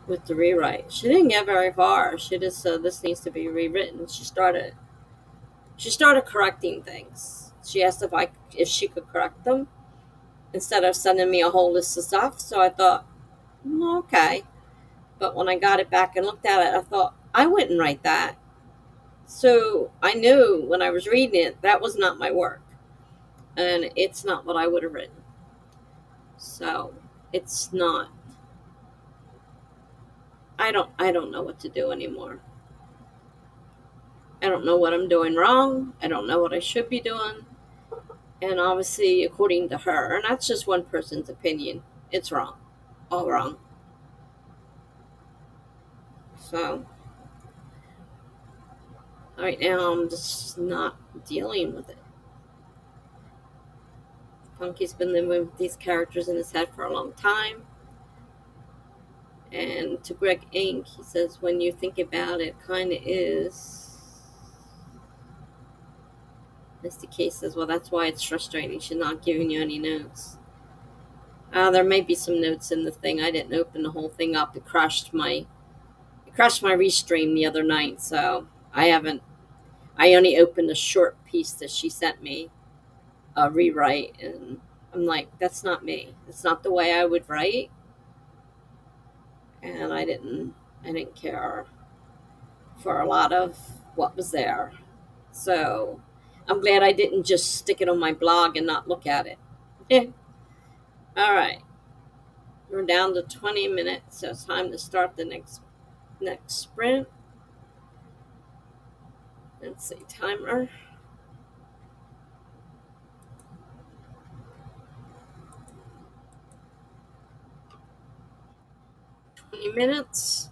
S1: With the rewrite. She didn't get very far. She just said this needs to be rewritten. She started correcting things. She asked if she could correct them instead of sending me a whole list of stuff. So I thought, okay. But when I got it back and looked at it, I thought, I wouldn't write that. So I knew when I was reading it, that was not my work. And it's not what I would have written. So it's not. I don't know what to do anymore. I don't know what I'm doing wrong. I don't know what I should be doing. And obviously, according to her, and that's just one person's opinion, it's wrong. All wrong. So, right now, I'm just not dealing with it. Funky's been living with these characters in his head for a long time. And to Greg Inc., he says, when you think about it, kind of is. Mr. K says, well, that's why it's frustrating. She's not giving you any notes. There may be some notes in the thing. I didn't open the whole thing up. It crashed my restream the other night, so I only opened a short piece that she sent me, a rewrite, and I'm like, that's not me. It's not the way I would write, and I didn't care for a lot of what was there. So I'm glad I didn't just stick it on my blog and not look at it. All right, we're down to 20 minutes, so it's time to start the next sprint. Let's see, timer. 20 minutes.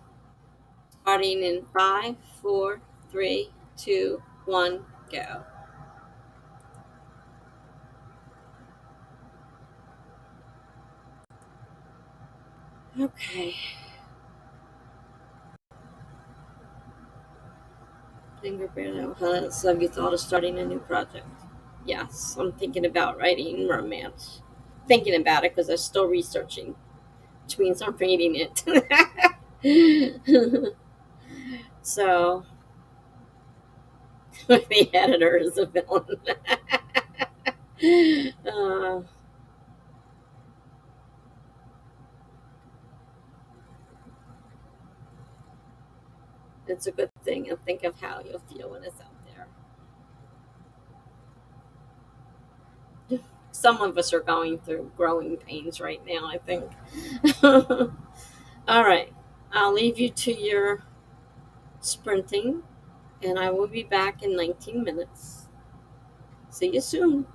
S1: Starting in 5, 4, 3, 2, 1, go. Okay. Fingerprint. So have you thought of starting a new project? Yes, I'm thinking about writing romance. Thinking about it because I'm still researching, which means I'm reading it. So, the editor is a villain. uh, it's a good thing, and think of how you'll feel when it's out there. Some of us are going through growing pains right now, I think. All right. I'll leave you to your sprinting, and I will be back in 19 minutes. See you soon.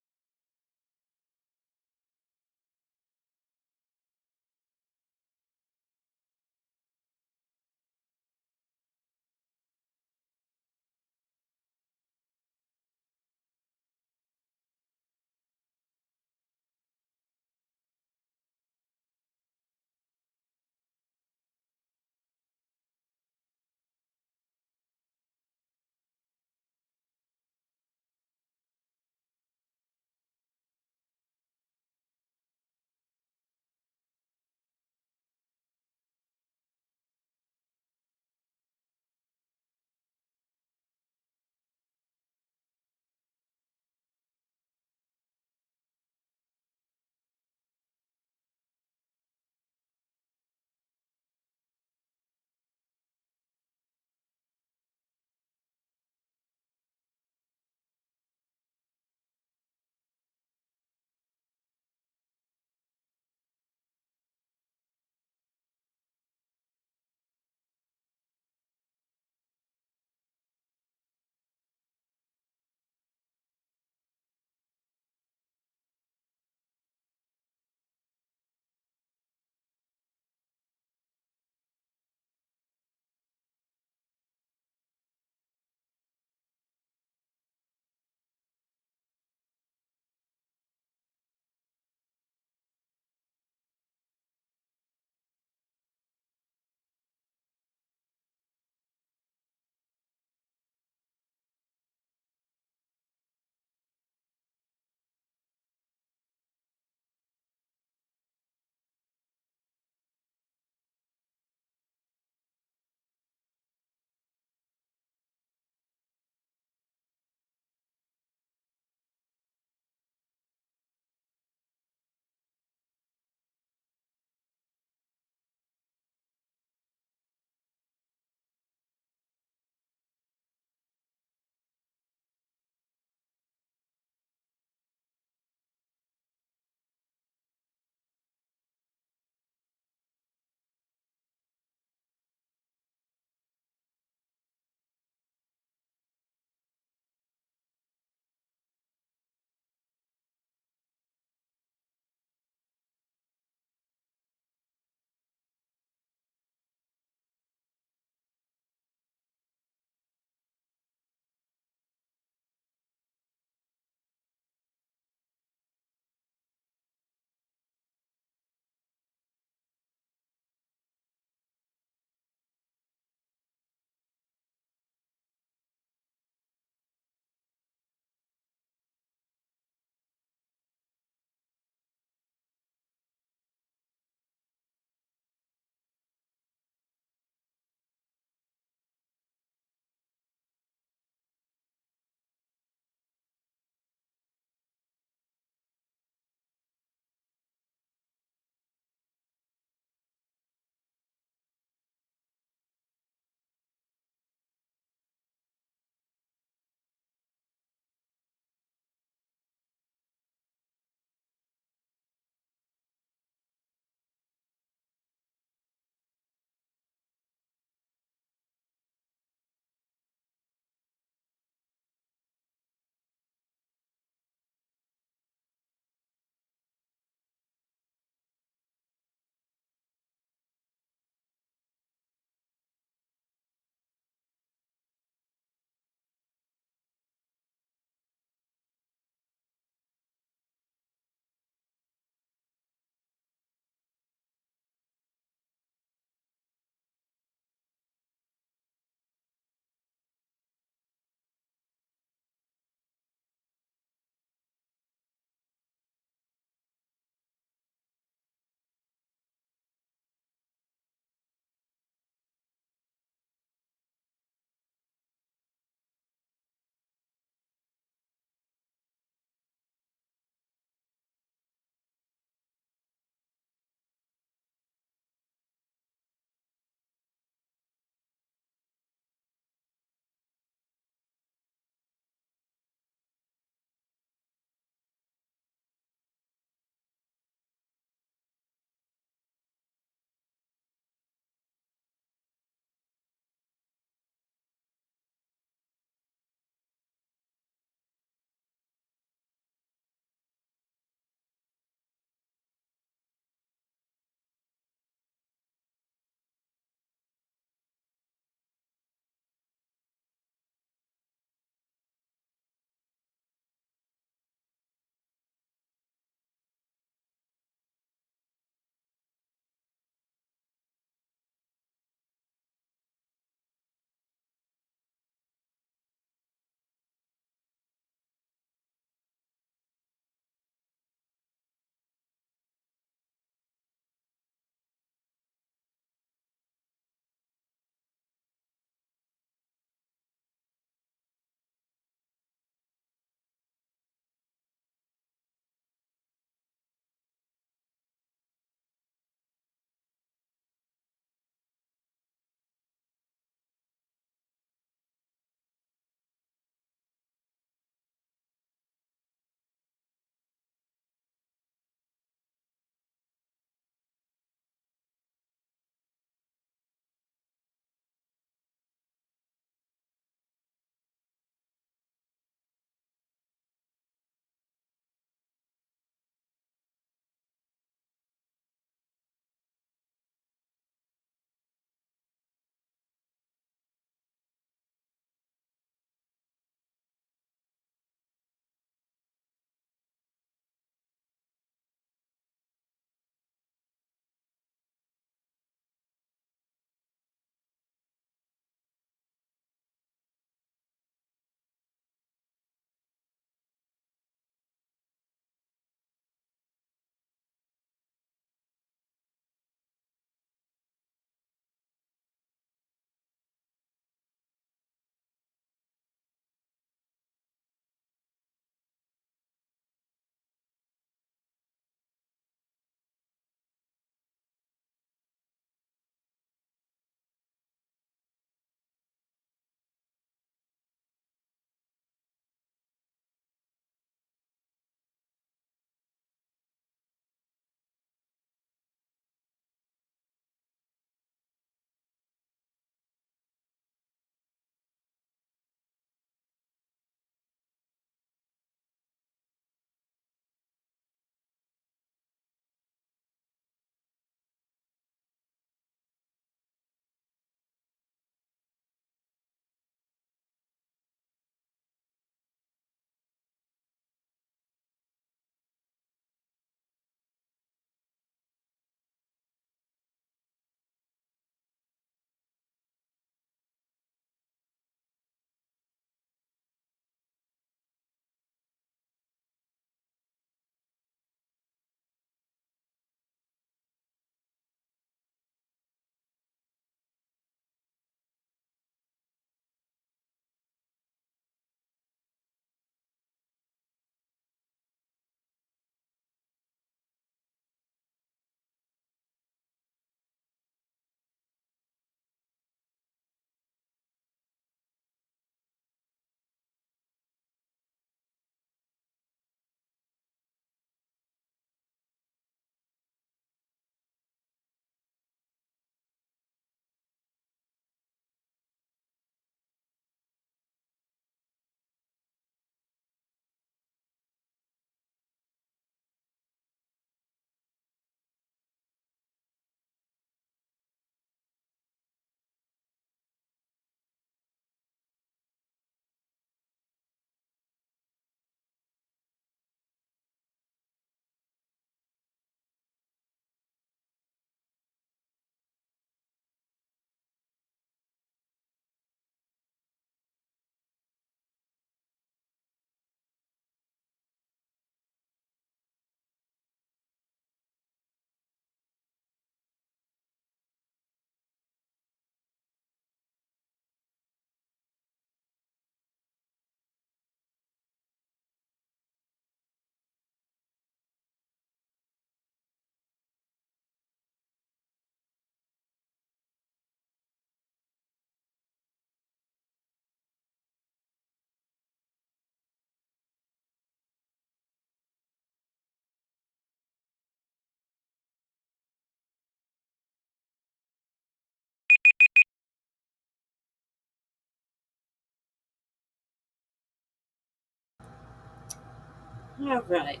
S1: All right.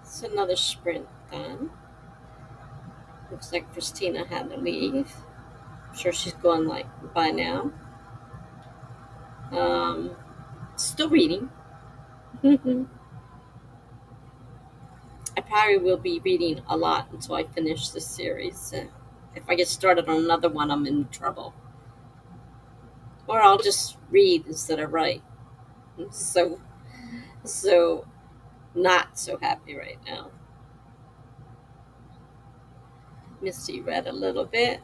S1: It's another sprint done. Looks like Christina had to leave. I'm sure she's gone like by now. Um, Still reading. I probably will be reading a lot until I finish this series. If I get started on another one, I'm in trouble. Or I'll just read instead of write. So, so not so happy right now. Missy read a little bit.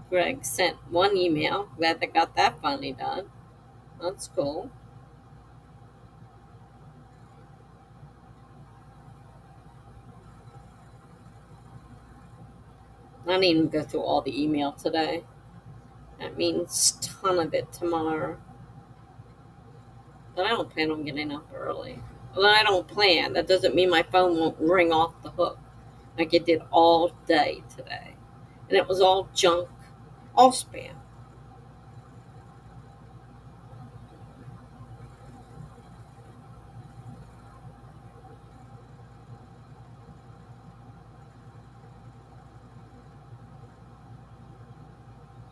S1: Greg sent one email. Glad they got that finally done. That's cool. I didn't even go through all the email today. That means a ton of it tomorrow. But I don't plan on getting up early. Well, I don't plan. That doesn't mean my phone won't ring off the hook like it did all day today. And it was all junk, all spam.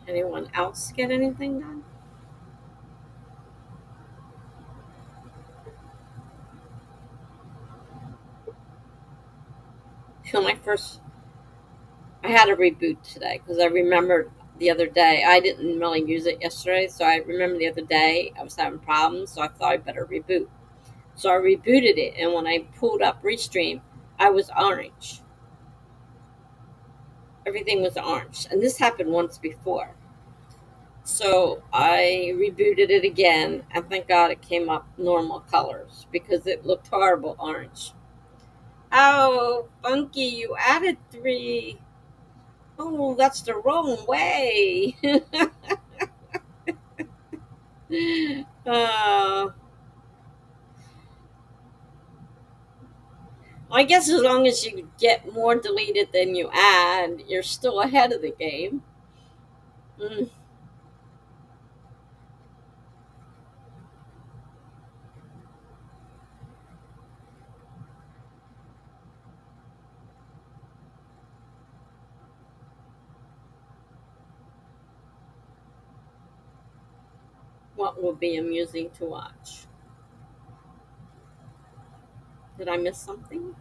S1: Anyone else get anything done? When I had a reboot today because I remembered the other day. I didn't really use it yesterday, so I remember the other day I was having problems, so I thought I better reboot. So I rebooted it, and when I pulled up Restream, I was orange. Everything was orange, and this happened once before. So I rebooted it again, and thank God it came up normal colors because it looked horrible orange. Oh, Funky, you added three. Oh, that's the wrong way. uh, I guess as long as you get more deleted than you add, you're still ahead of the game. Mm, what will be amusing to watch? Did I miss something?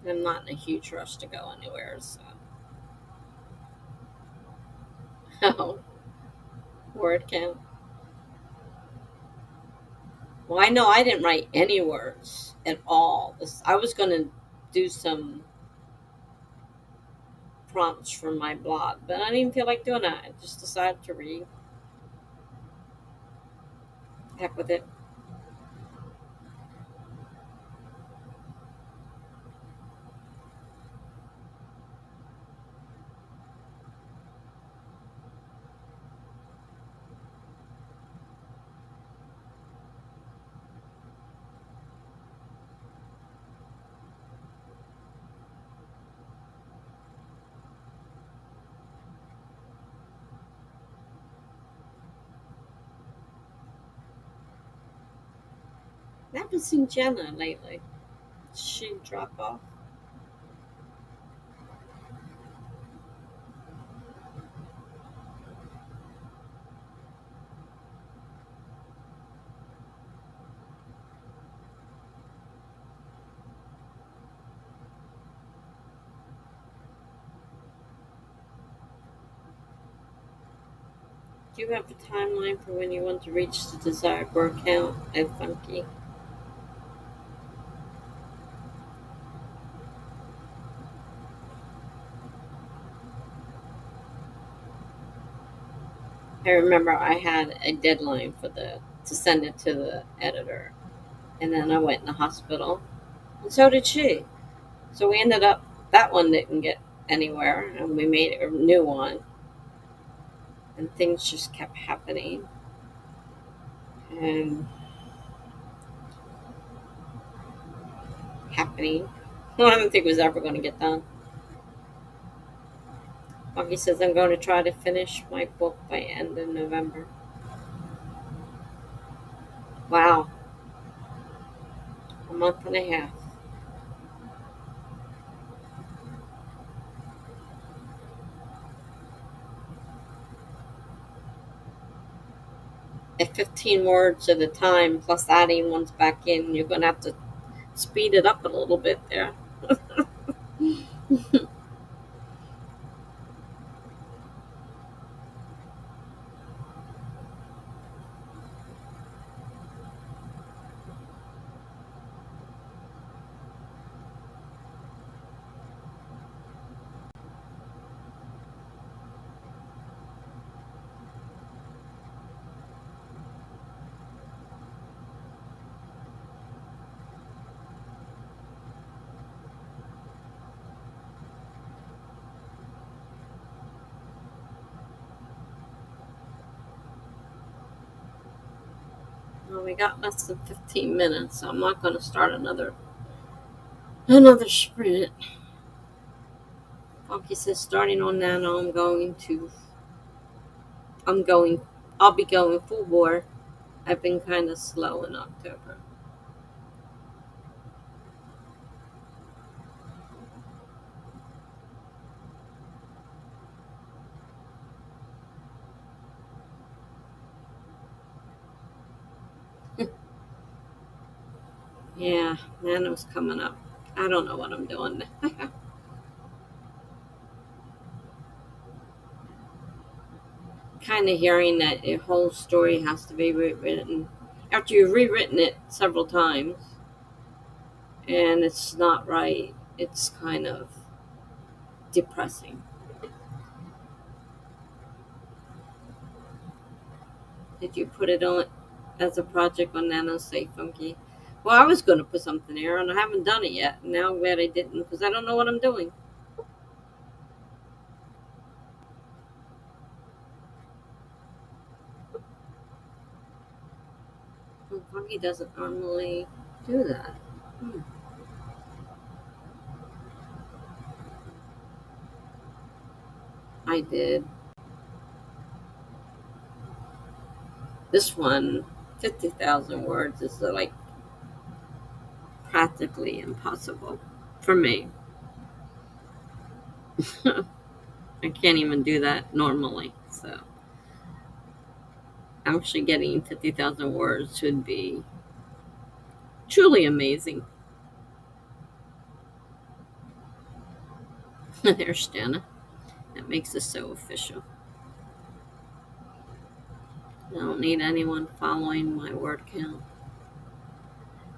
S1: I'm not in a huge rush to go anywhere, so. Oh, word count. Well, I know I didn't write any words at all. I was going to do some prompts for my blog, but I didn't even feel like doing that. I just decided to read. Heck with it. I haven't seen Jenna lately. Did she drop off? Do you have a timeline for when you want to reach the desired word count at Funky? I remember I had a deadline for the to send it to the editor, and then I went in the hospital, and so did she. So we ended up that one didn't get anywhere, and we made a new one, and things just kept happening. and happening. Well, I don't think it was ever going to get done. Bucky says I'm going to try to finish my book by end of November. Wow, a month and a half. At 15 words at a time, plus adding ones back in, you're going to have to speed it up a little bit there. Well, we got less than 15 minutes, so I'm not going to start another sprint. Funky says starting on Nano, I'm going, I'll be going full bore. I've been kind of slow in October. Yeah, Nano's coming up. I don't know what I'm doing. Kind of hearing that your whole story has to be rewritten after you've rewritten it several times and it's not right. It's kind of depressing. Did you put it on as a project on Nano Say Funky? Well, I was going to put something there and I haven't done it yet. Now I'm glad I didn't because I don't know what I'm doing. Well, Funky doesn't normally do that. Hmm. I did. This one, 50,000 words, is like practically impossible for me. I can't even do that normally. So actually getting 50,000 words would be truly amazing. There's Jana. That makes us so official. I don't need anyone following my word count.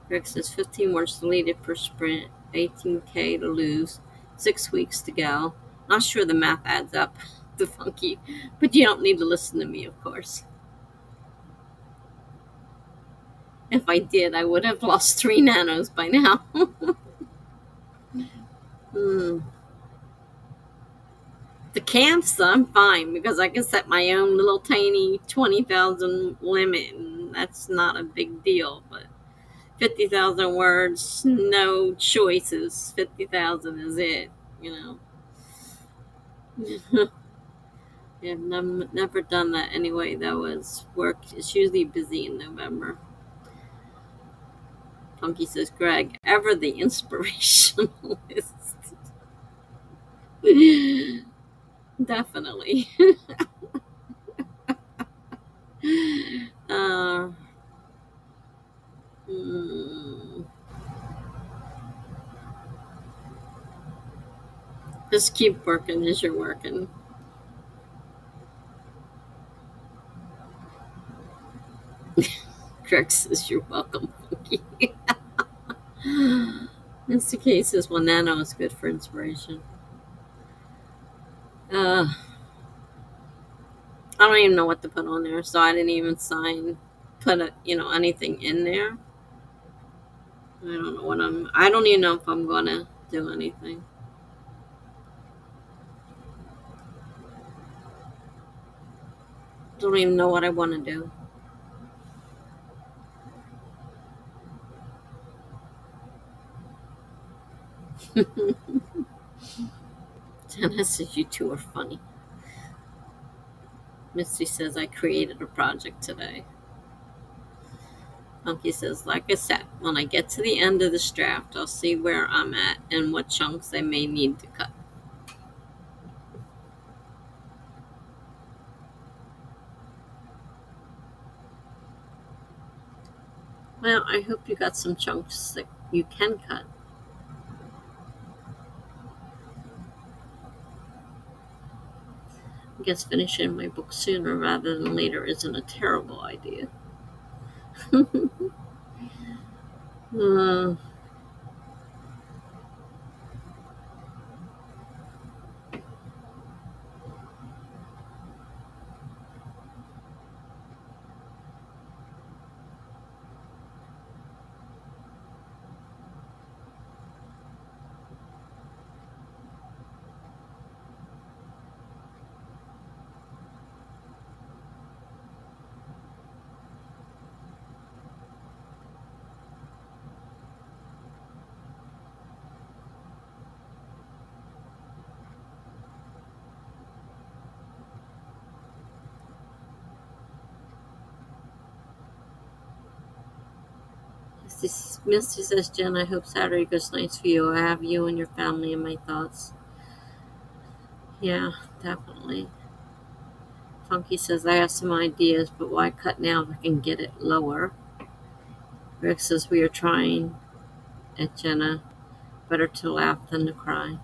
S1: Rick says 15 words deleted per sprint, 18K to lose, 6 weeks to go. Not sure the math adds up to Funky, but you don't need to listen to me, of course. If I did, I would have lost 3 nanos by now. hmm. The camps, I'm fine because I can set my own little tiny 20,000 limit, and that's not a big deal. But 50,000 words, no choices. 50,000 is it, you know. Yeah, I've never done that anyway, though, as work is usually busy in November. Funky says, Greg, ever the inspirationalist. Definitely. uh, mm, just keep working as you're working. Greg says, you're welcome, Funky. That's the case is well, Nano is good for inspiration. Uh, I don't even know what to put on there, so I didn't even anything in there. I don't know I don't even know if I'm gonna do anything. Don't even know what I want to do. Jenna says you two are funny. Misty says I created a project today. Funky says, like I said, when I get to the end of this draft, I'll see where I'm at and what chunks I may need to cut. Well, I hope you got some chunks that you can cut. I guess finishing my book sooner rather than later isn't a terrible idea. uh, Misty says, Jen, I hope Saturday goes nice for you. I have you and your family in my thoughts. Yeah, definitely. Funky says, I have some ideas, but why cut now if I can get it lower? Rick says, we are trying at Jenna. Better to laugh than to cry.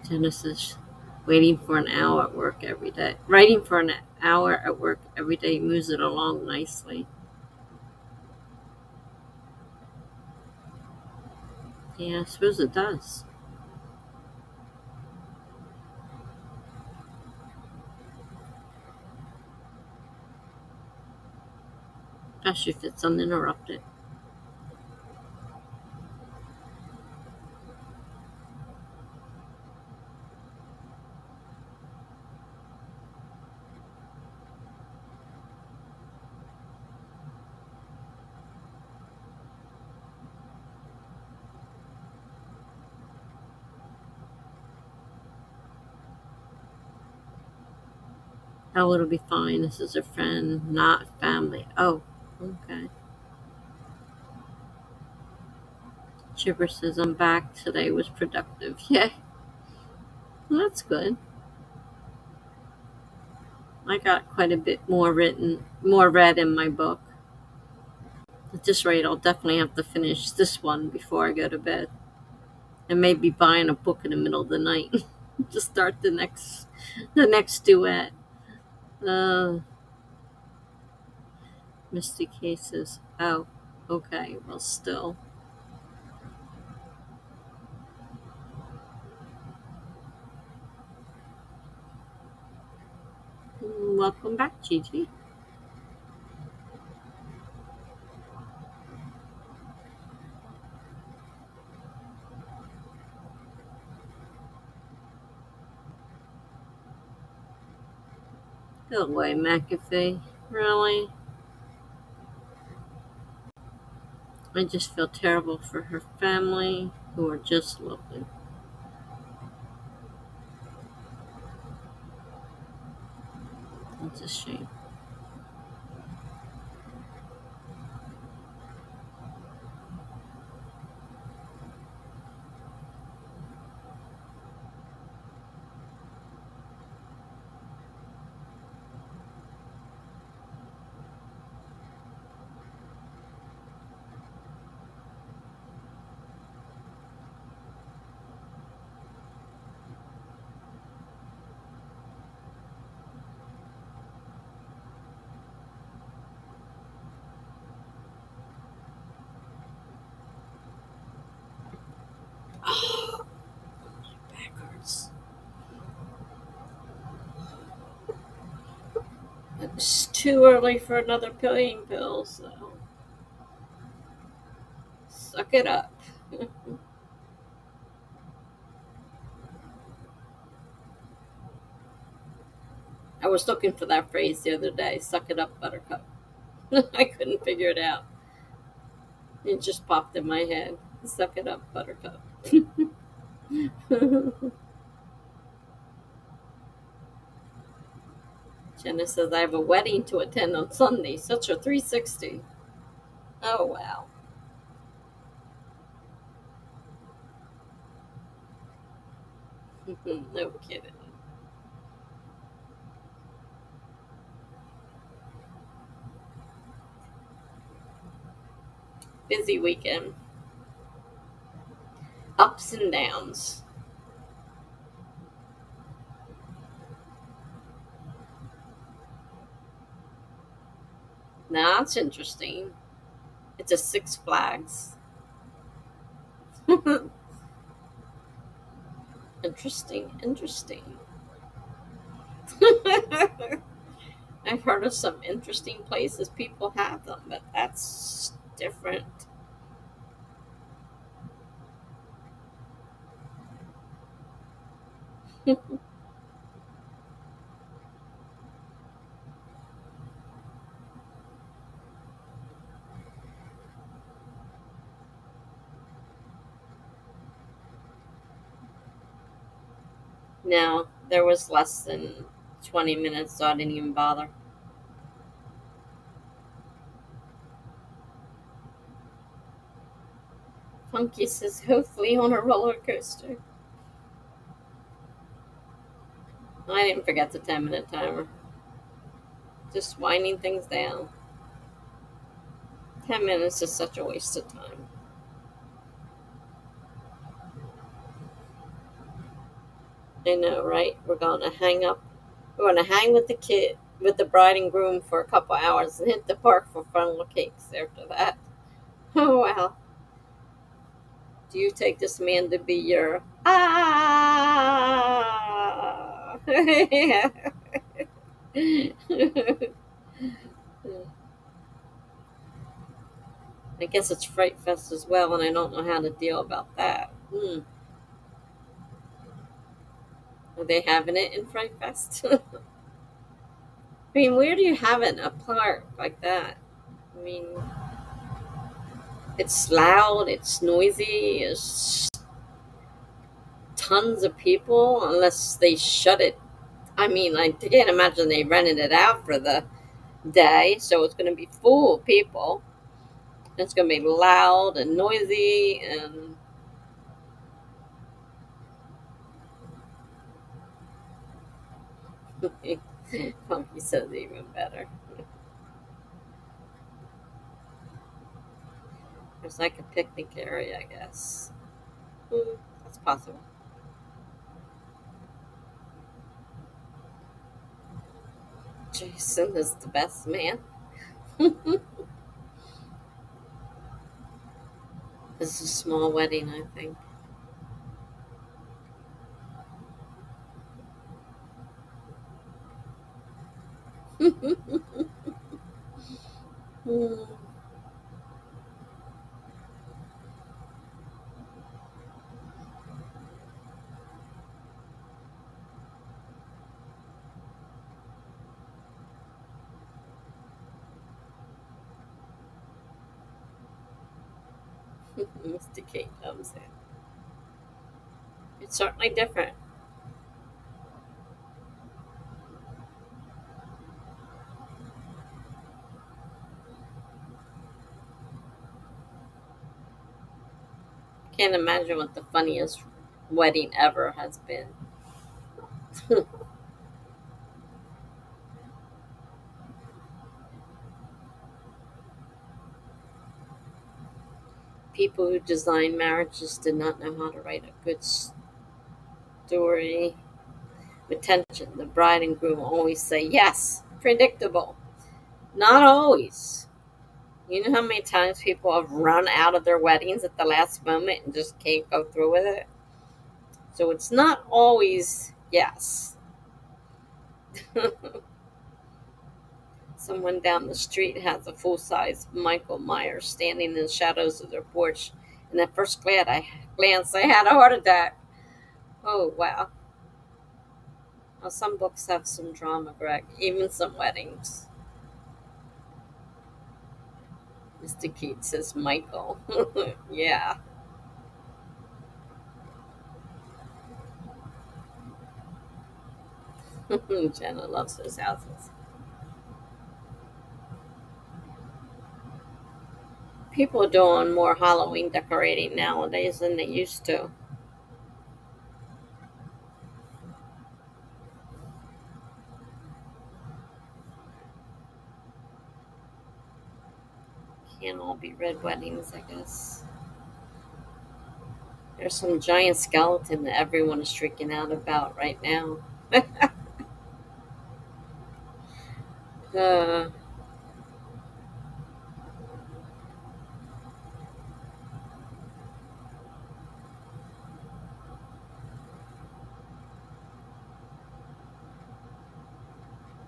S1: Jenna says, waiting for an hour at work every day. Writing for an hour at work every day moves it along nicely. Yeah, I suppose it does. Especially if it's uninterrupted. Oh, it'll be fine. This is a friend, not family. Oh, okay. Chipper says, I'm back. Today was productive. Yay. Well, that's good. I got quite a bit more read in my book. At this rate, I'll definitely have to finish this one before I go to bed. And maybe buying a book in the middle of the night to start the next duet. Uh, Misty Cases. Oh, okay. Well, still. Welcome back, Gigi. Go away, McAfee. Really? I just feel terrible for her family, who are just lovely. It's a shame. Oh, back hurts. It's too early for another pain pill, so suck it up. I was looking for that phrase the other day. Suck it up, buttercup. I couldn't figure it out. It just popped in my head. Suck it up, Buttercup. Jenna says, I have a wedding to attend on Sunday. Such a 360. Oh, wow. No kidding. Busy weekend. Ups and downs. Now, that's interesting. It's a Six Flags. Interesting, interesting. I've heard of some interesting places people have them, but that's different. No, there was less than 20 minutes, so I didn't even bother. Funky says, hopefully on a roller coaster. I didn't forget the 10-minute timer. Just winding things down. 10 minutes is such a waste of time. I know, right? We're gonna hang with the kid, with the bride and groom for a couple hours and hit the park for funnel cakes after that. Oh, wow. Do you take this man to be your ah? I guess it's Fright Fest as well, and I don't know how to deal about that. Are they having it in Fright Fest? I mean, where do you have it in a park like that? I mean, it's loud, it's noisy, it's tons of people, unless they shut it. I mean, I can't imagine they rented it out for the day, so it's going to be full of people. It's going to be loud and noisy, and Funky says even better. There's like a picnic area, I guess. That's possible. Jason is the best man. This is a small wedding, I think. Mr. Kate comes in. It's certainly different. Can't imagine what the funniest wedding ever has been. People who design marriages did not know how to write a good story. With tension, the bride and groom always say yes. Predictable. Not always. You know how many times people have run out of their weddings at the last moment and just can't go through with it? So it's not always yes. Someone down the street has a full size Michael Myers standing in the shadows of their porch. And at first glance, I had a heart attack. Oh, wow. Well, some books have some drama, Greg, even some weddings. Mr. Keats says Michael. Yeah. Jenna loves those houses. People are doing more Halloween decorating nowadays than they used to. Can't all be red weddings, I guess. There's some giant skeleton that everyone is freaking out about right now. uh,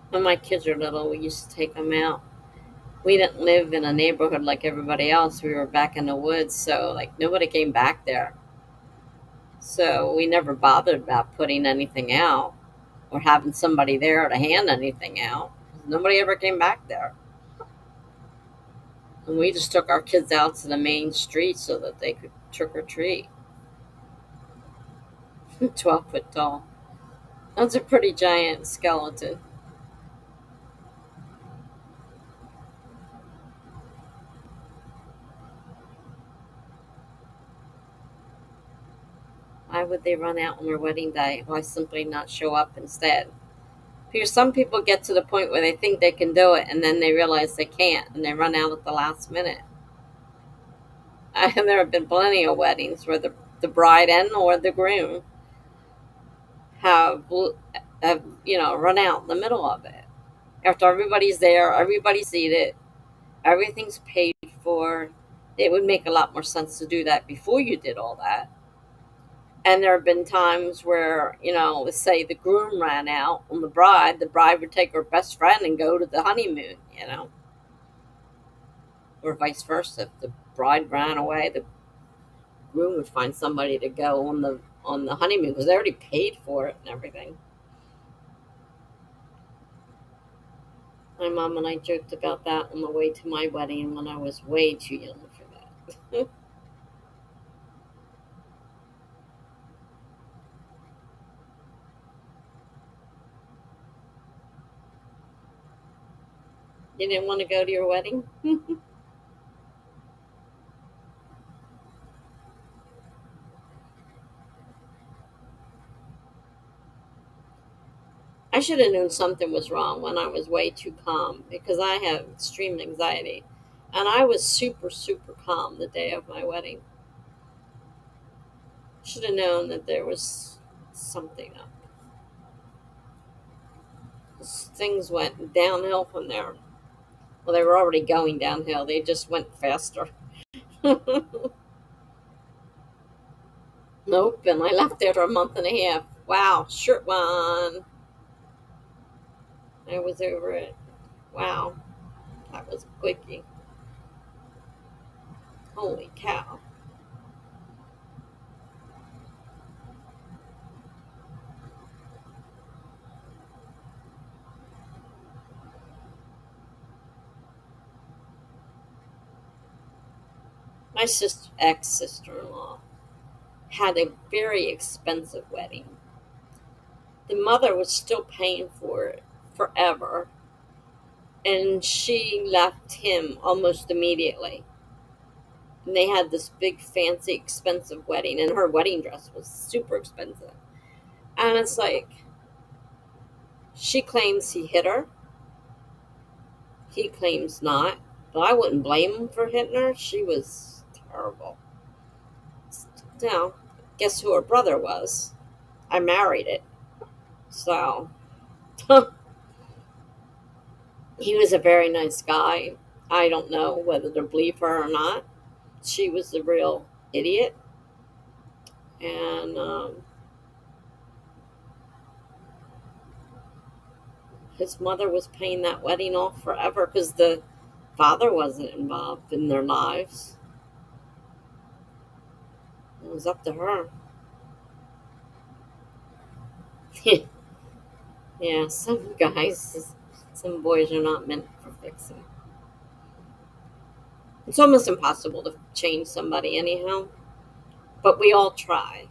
S1: when my kids were little, we used to take them out. We didn't live in a neighborhood like everybody else. We were back in the woods, so like nobody came back there. So we never bothered about putting anything out or having somebody there to hand anything out. Nobody ever came back there. And we just took our kids out to the main street so that they could trick or treat. 12 foot tall. That's a pretty giant skeleton. Why would they run out on their wedding day? Why simply not show up instead? Because some people get to the point where they think they can do it and then they realize they can't and they run out at the last minute. And there have been plenty of weddings where the bride and or the groom have, run out in the middle of it. After everybody's there, everybody's seated, everything's paid for. It would make a lot more sense to do that before you did all that. And there have been times where, let's say the groom ran out on the bride would take her best friend and go to the honeymoon, or vice versa. If the bride ran away, the groom would find somebody to go on the honeymoon because they already paid for it and everything. My mom and I joked about that on the way to my wedding when I was way too young for that. You didn't want to go to your wedding? I should have known something was wrong when I was way too calm because I have extreme anxiety. And I was super, super calm the day of my wedding. Should have known that there was something up. Things went downhill from there. Well, they were already going downhill, they just went faster. Nope, and I left after a month and a half. Wow, short one. I was over it. Wow, that was a quickie. Holy cow. My ex sister in law had a very expensive wedding. The mother was still paying for it forever, and she left him almost immediately. And they had this big, fancy, expensive wedding, and her wedding dress was super expensive. And it's like, she claims he hit her, he claims not, but I wouldn't blame him for hitting her. She was terrible. Now, guess who her brother was? I married it. So, he was a very nice guy. I don't know whether to believe her or not. She was the real idiot. And his mother was paying that wedding off forever because the father wasn't involved in their lives. It was up to her. Yeah, some boys are not meant for fixing. It's almost impossible to change somebody, anyhow, but we all try.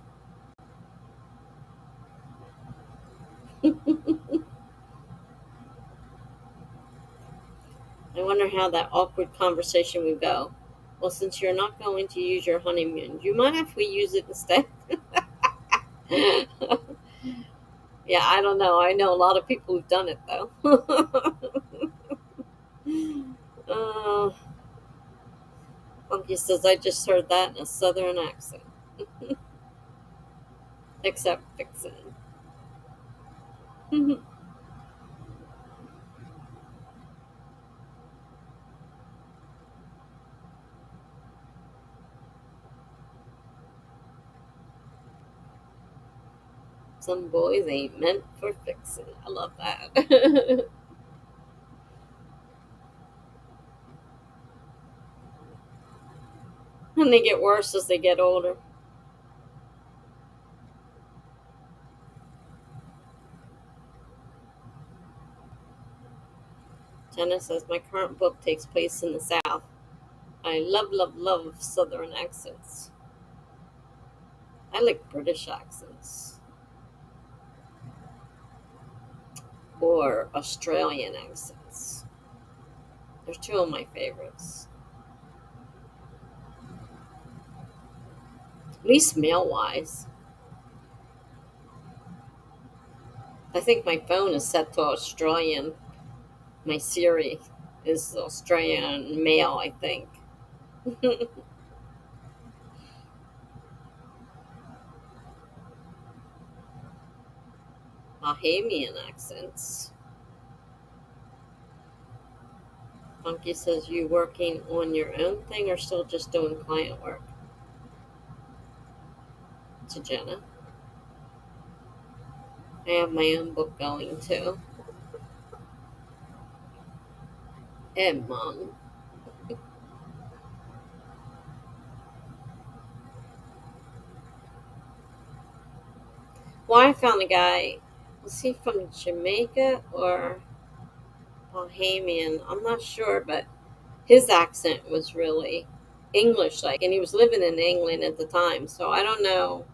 S1: I wonder how that awkward conversation would go. Well, since you're not going to use your honeymoon, do you mind if we use it instead? Yeah, I don't know. I know a lot of people who've done it, though. uh, Funky says, I just heard that in a southern accent. Except fixin'. Some boys ain't meant for fixing. I love that. And they get worse as they get older. Jenna says, my current book takes place in the South. I love, love, love Southern accents. I like British accents. Or Australian accents. They're two of my favorites. At least male wise. I think my phone is set to Australian. My Siri is Australian male, I think. Bahamian accents. Funky says, you working on your own thing or still just doing client work? To Jenna. I have my own book going too. And Mom. Well, I found a guy. Was he from Jamaica or Bahamian? I'm not sure, but his accent was really English like, and he was living in England at the time. So I don't know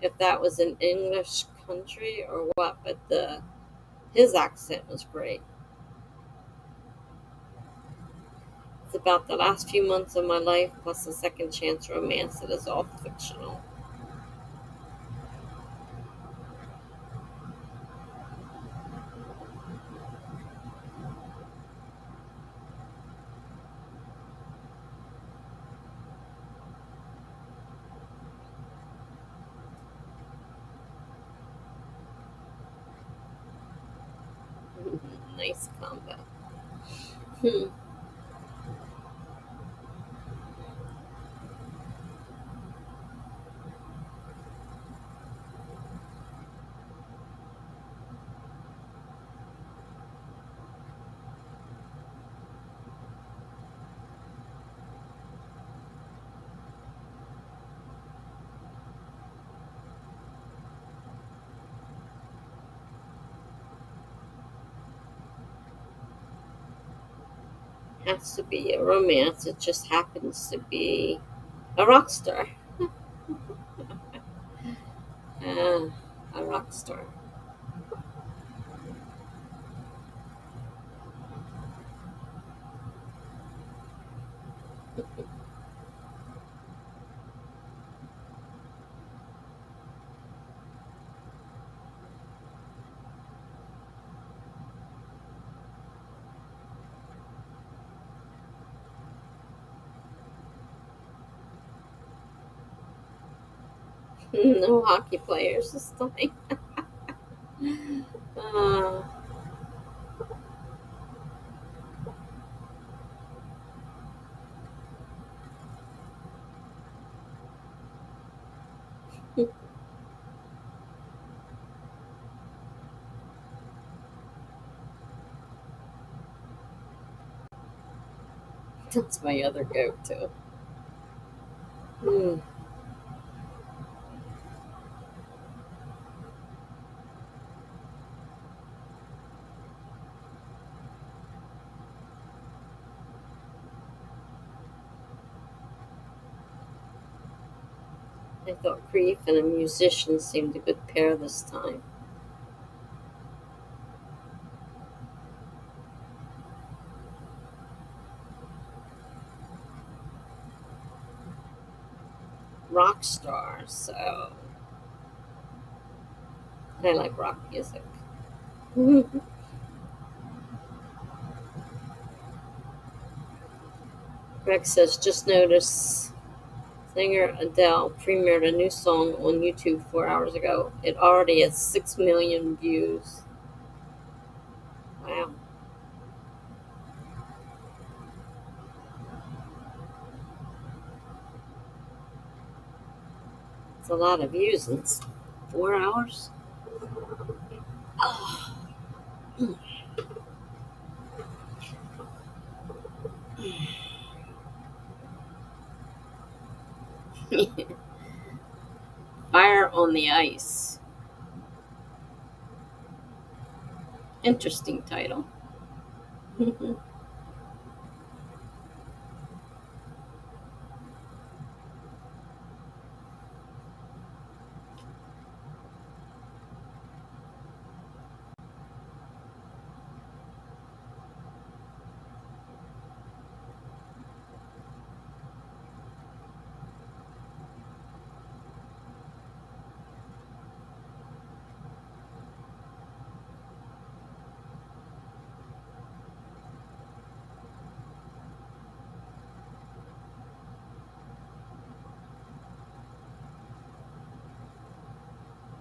S1: if that was an English country or what, but his accent was great. It's about the last few months of my life plus a second chance romance that is all fictional. Nice combo. Hmm. Has to be a romance. It just happens to be a rock star. Uh, a rock star. No hockey players this time. Uh, that's my other go-to. Hmm. I thought Grief and a musician seemed a good pair this time. rock star, so I like rock music. Greg says, just notice singer Adele premiered a new song on YouTube 4 hours ago. It already has 6 million views. Wow. It's a lot of views in 4 hours. Oh. Fire on the Ice. Interesting title.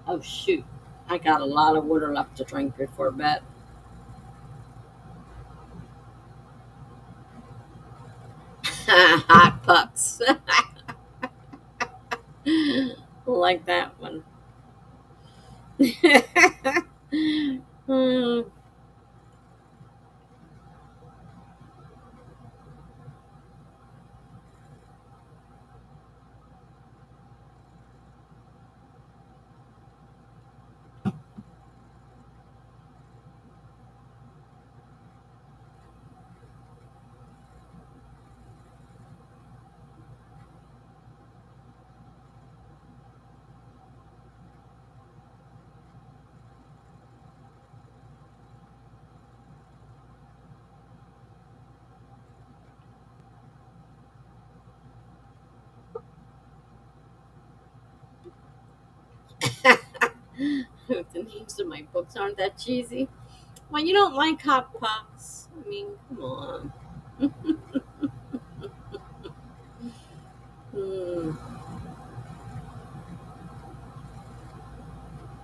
S1: Oh, shoot. I got a lot of water left to drink before bed. Hot pucks. Like that one. Hmm. The names of my books aren't that cheesy. Well, you don't like hot pucks. I mean, come on. Hmm.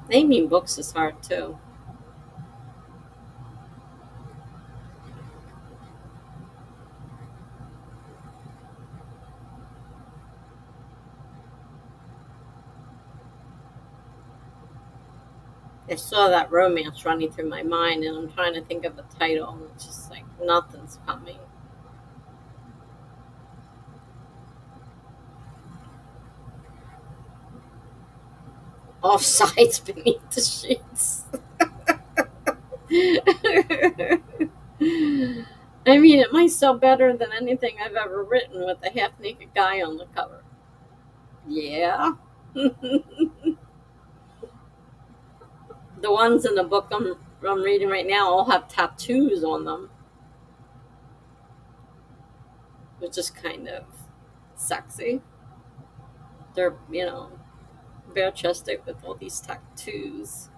S1: Naming books is hard too. I saw that romance running through my mind, and I'm trying to think of a title, and it's just like nothing's coming. Off sides beneath the sheets. I mean, it might sell better than anything I've ever written with a half naked guy on the cover. Yeah. The ones in the book I'm reading right now all have tattoos on them, which is kind of sexy. They're, bare chested with all these tattoos.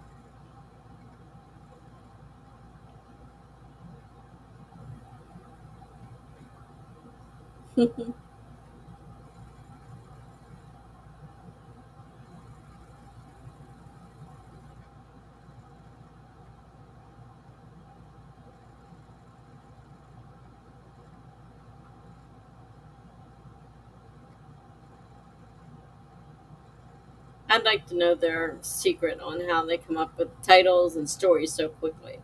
S1: I'd like to know their secret on how they come up with titles and stories so quickly.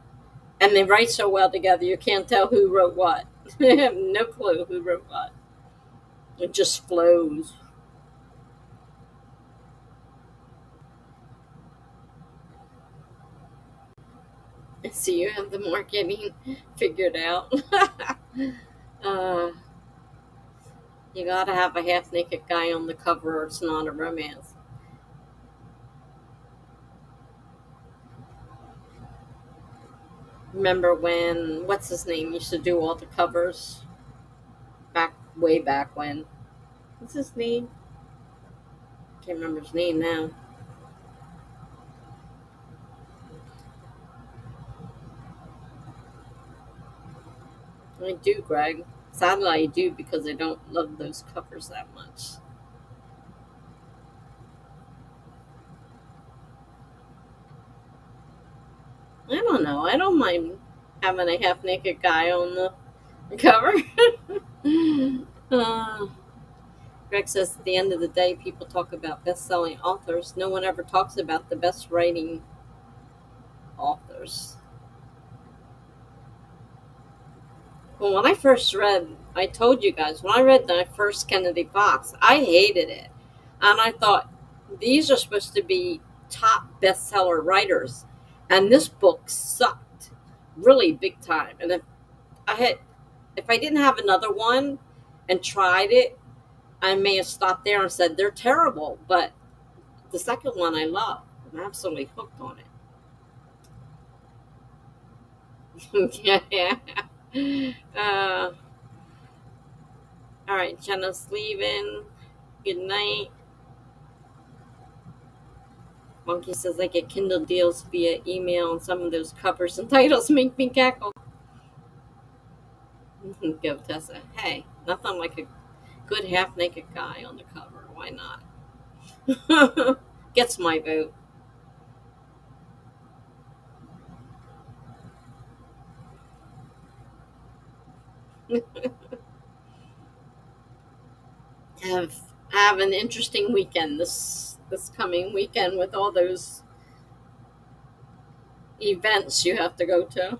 S1: And they write so well together, you can't tell who wrote what. I have no clue who wrote what. It just flows. So you have the marketing figured out. uh, you gotta have a half naked guy on the cover, or it's not a romance. Remember when, what's his name, used to do all the covers? Way back when. What's his name? Can't remember his name now. I do, Greg. Sadly, I do because I don't love those covers that much. I don't know. I don't mind having a half naked guy on the cover. uh, Greg says at the end of the day, people talk about best selling authors. No one ever talks about the best writing authors. Well, when I first read, I told you guys, when I read the first Kennedy Fox, I hated it. And I thought, these are supposed to be top bestseller writers. And this book sucked really big time. And if I didn't have another one and tried it, I may have stopped there and said, they're terrible. But the second one I love. I'm absolutely hooked on it. Yeah. All right, Jenna's leaving. Good night. Monkey says I get Kindle deals via email, and some of those covers and titles make me cackle. Go, Tessa. Hey, nothing like a good half-naked guy on the cover. Why not? Gets my vote. Have an interesting weekend this coming weekend with all those events you have to go to.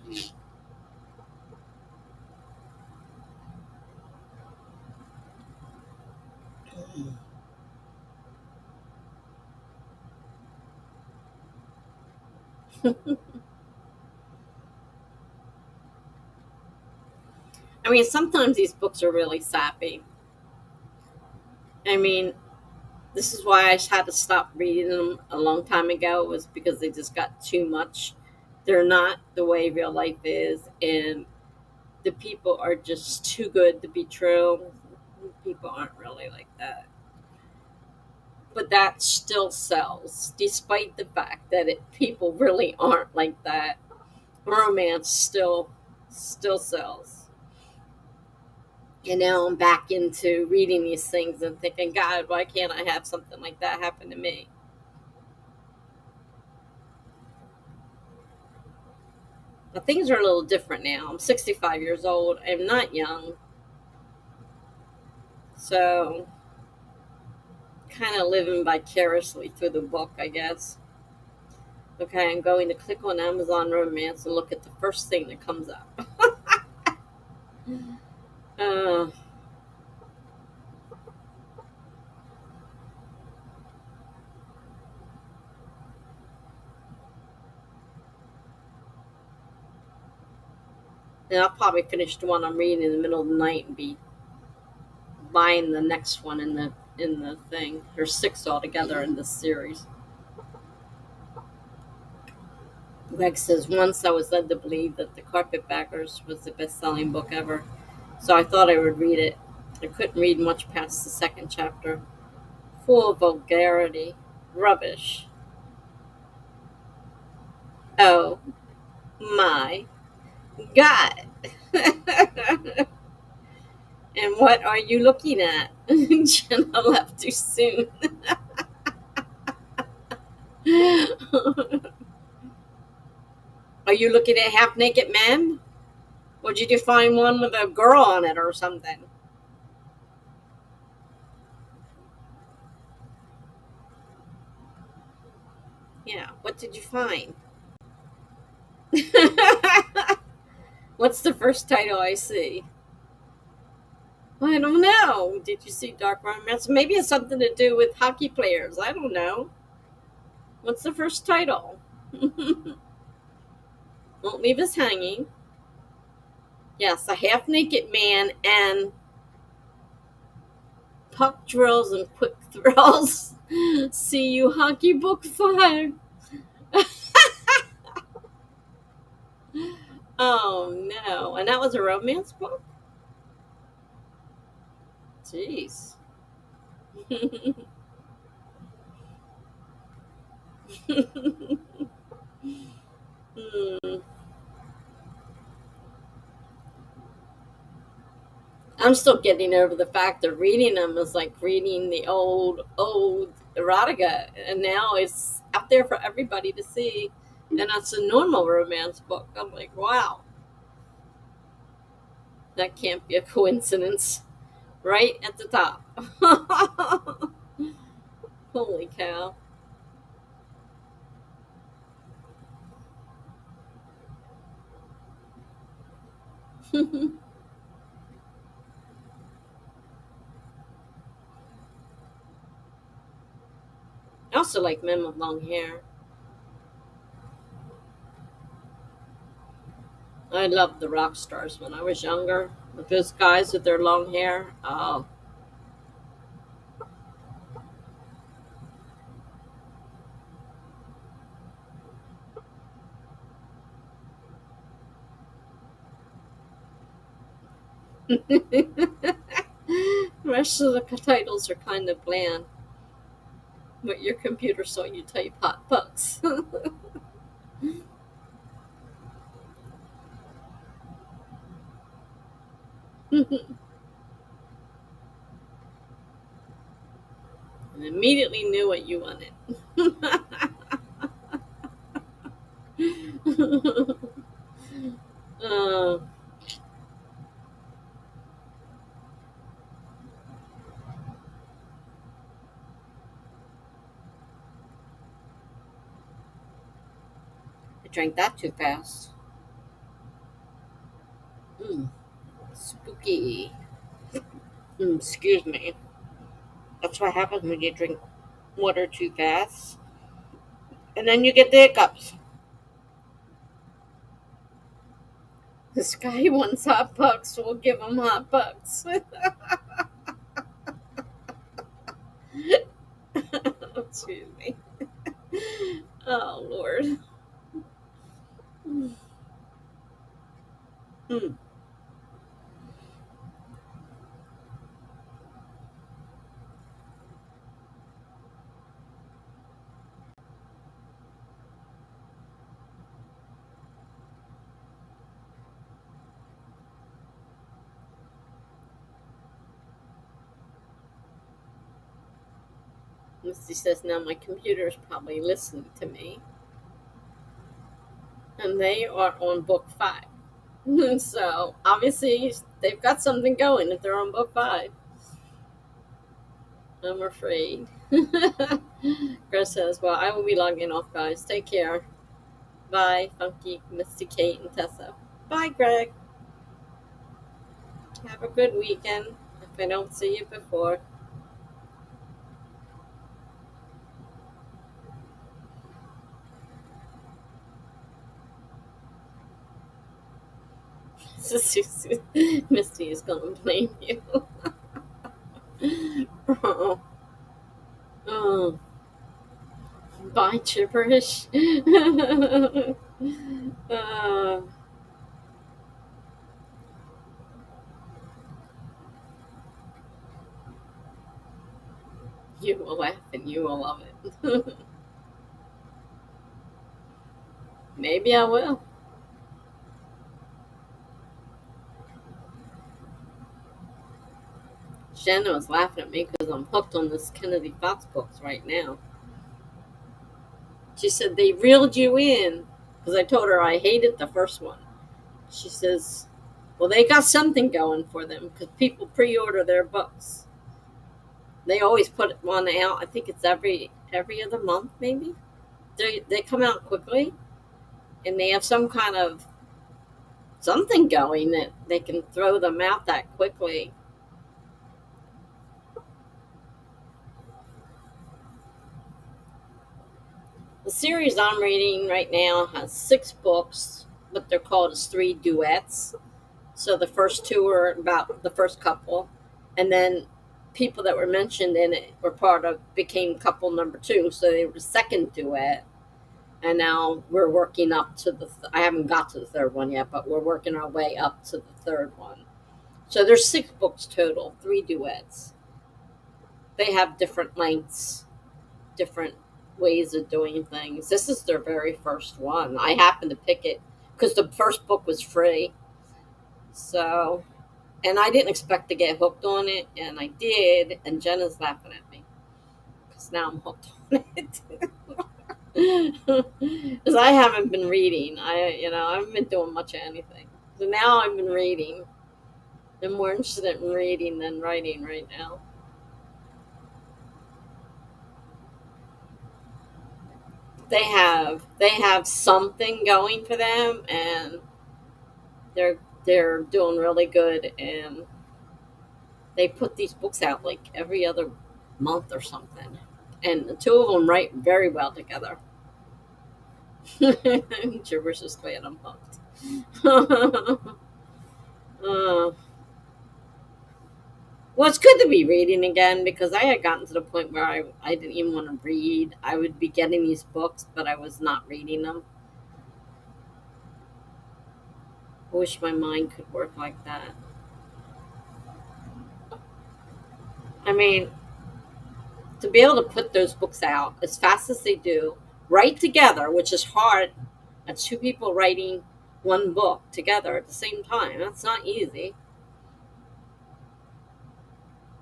S1: I mean, sometimes these books are really sappy. I mean, this is why I had to stop reading them a long time ago, was because they just got too much. They're not the way real life is, and the people are just too good to be true. People aren't really like that. But that still sells, despite the fact that people really aren't like that. Romance still sells. And now I'm back into reading these things and thinking, God, why can't I have something like that happen to me? But things are a little different now. I'm 65 years old. I'm not young. So, kind of living vicariously through the book, I guess. Okay, I'm going to click on Amazon Romance and look at the first thing that comes up. uh, and I'll probably finish the one I'm reading in the middle of the night and be buying the next one in the thing. There's 6 altogether in this series. Greg says, once I was led to believe that The Carpetbaggers was the best-selling book ever, so I thought I would read it. I couldn't read much past the second chapter. Full of vulgarity. Rubbish. Oh my God. And what are you looking at? Jenna left too soon. Are you looking at half naked men? Or did you find one with a girl on it or something? Yeah, what did you find? What's the first title I see? I don't know. Did you see Dark Romance? Maybe it's something to do with hockey players. I don't know. What's the first title? Won't leave us hanging. Yes, a half naked man and puck drills and quick thrills. See you, Hockey Book 5. Oh no. And that was a romance book? Jeez. Hmm. I'm still getting over the fact that reading them is like reading the old erotica, and now it's out there for everybody to see, and that's a normal romance book. I'm like, wow, that can't be a coincidence. Right at the top. Holy cow. I also like men with long hair. I loved the rock stars when I was younger. With those guys with their long hair. Oh, the rest of the titles are kind of bland. But your computer saw you type hot butts. And immediately knew what you wanted. uh, I drank that too fast. Mm, spooky. Excuse me. That's what happens when you drink water too fast. And then you get the hiccups. This guy wants hot bucks. We'll give him hot bucks. Excuse me. Oh, Lord. Hmm. Misty says now my computer is probably listening to me. And they are on book 5. So, obviously, they've got something going if they're on book 5. I'm afraid. Chris says, well, I will be logging off, guys. Take care. Bye, Funky, Misty, Kate, and Tessa. Bye, Greg. Have a good weekend. If I don't see you before. Misty is going to blame you. Oh, oh, bye, gibberish. uh, you will laugh and you will love it. Maybe I will. Shannon was laughing at me because I'm hooked on this Kennedy Fox books right now. She said they reeled you in because I told her I hated the first one. She says, well, they got something going for them because people pre-order their books. They always put one out. I think it's every other month, maybe. They come out quickly, and they have some kind of something going that they can throw them out that quickly. The series I'm reading right now has 6 books, but they're called as 3 duets. So the first 2 are about the first couple, and then people that were mentioned in it were part of became couple number 2. So they were the second duet, and now we're working up to the. I haven't got to the third one yet, but we're working our way up to the third one. So there's 6 books total, 3 duets. They have different lengths, different ways of doing things. This is their very first one. I happened to pick it because the first book was free. So, and I didn't expect to get hooked on it, and I did. And Jenna's laughing at me because now I'm hooked on it. Because I haven't been reading. I haven't been doing much of anything. So now I've been reading. I'm more interested in reading than writing right now. They have something going for them, and they're doing really good, and they put these books out like every other month or something, and the two of them write very well together. Gibberish is glad I'm hooked. uh, well, it's good to be reading again because I had gotten to the point where I didn't even want to read. I would be getting these books, but I was not reading them. I wish my mind could work like that. I mean, to be able to put those books out as fast as they do, write together, which is hard. That's two people writing one book together at the same time. That's not easy.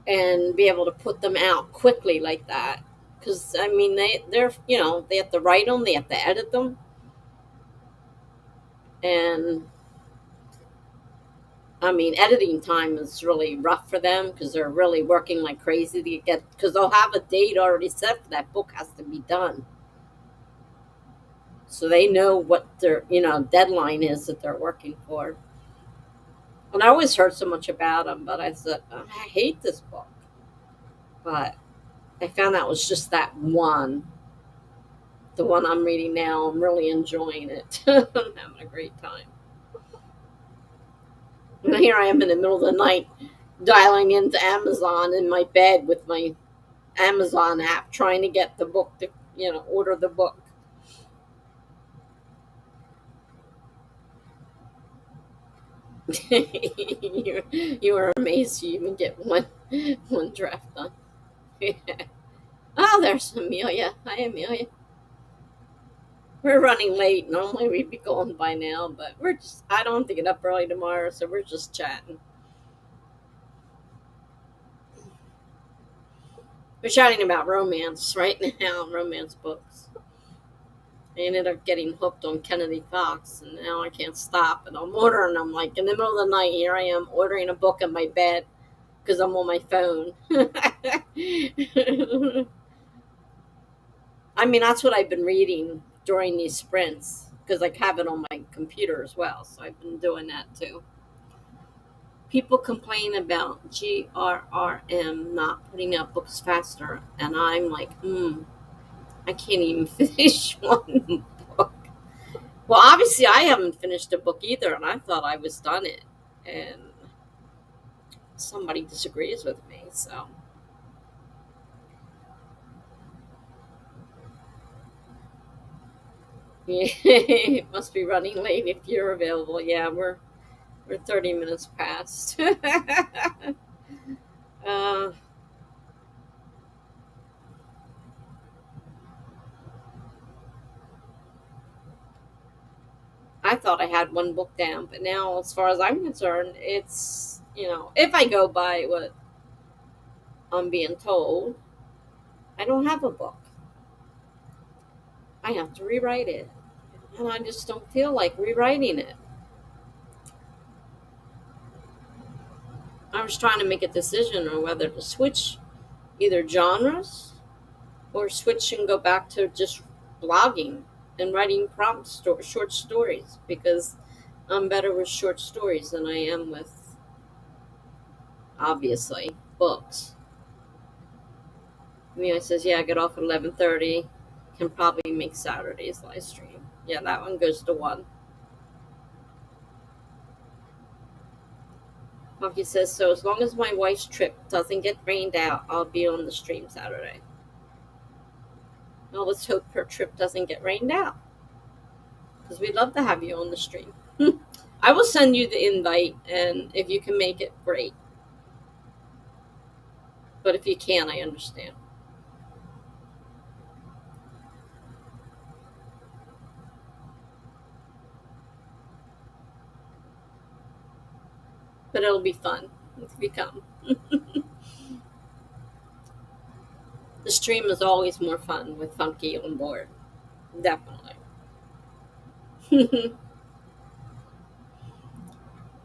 S1: And be able to put them out quickly like that. Because, I mean, they have to write them, they have to edit them. And, I mean, editing time is really rough for them because they're really working like crazy to get, because they'll have a date already set for that book has to be done. So they know what their deadline is that they're working for. And I always heard so much about them, but I said, "Oh, I hate this book." But I found out it was just that one. The one I'm reading now, I'm really enjoying it. I'm having a great time. And here I am in the middle of the night dialing into Amazon in my bed with my Amazon app trying to get the book to, order the book. you were amazed you even get one draft done. Oh, there's Amelia. Hi, Amelia. We're running late. Normally we'd be going by now, but I don't have to get up early tomorrow, so we're just chatting. We're chatting about romance right now, romance books. I ended up getting hooked on Kennedy Fox, and now I can't stop. And I'm ordering. I'm like in the middle of the night. Here I am ordering a book in my bed because I'm on my phone. I mean, that's what I've been reading during these sprints because I have it on my computer as well. So I've been doing that too. People complain about GRRM not putting out books faster, and I'm like, I can't even finish one book. Well, obviously, I haven't finished a book either, and I thought I was done it, and somebody disagrees with me, so. Yeah, it must be running late if you're available. Yeah, we're 30 minutes past. uh, I thought I had one book down, but now, as far as I'm concerned, it's, if I go by what I'm being told, I don't have a book. I have to rewrite it. And I just don't feel like rewriting it. I was trying to make a decision on whether to switch either genres or switch and go back to just blogging and writing short stories because I'm better with short stories than I am with, obviously, books. Mia says, yeah, I get off at 11:30. Can probably make Saturday's live stream. Yeah, that one goes to 1. Monkey says, so as long as my wife's trip doesn't get rained out, I'll be on the stream Saturday. Well, let's hope her trip doesn't get rained out because we'd love to have you on the stream. I will send you the invite, and if you can make it, great. But if you can't, I understand. but it'll be fun if you come. The stream is always more fun with Funky on board. Definitely.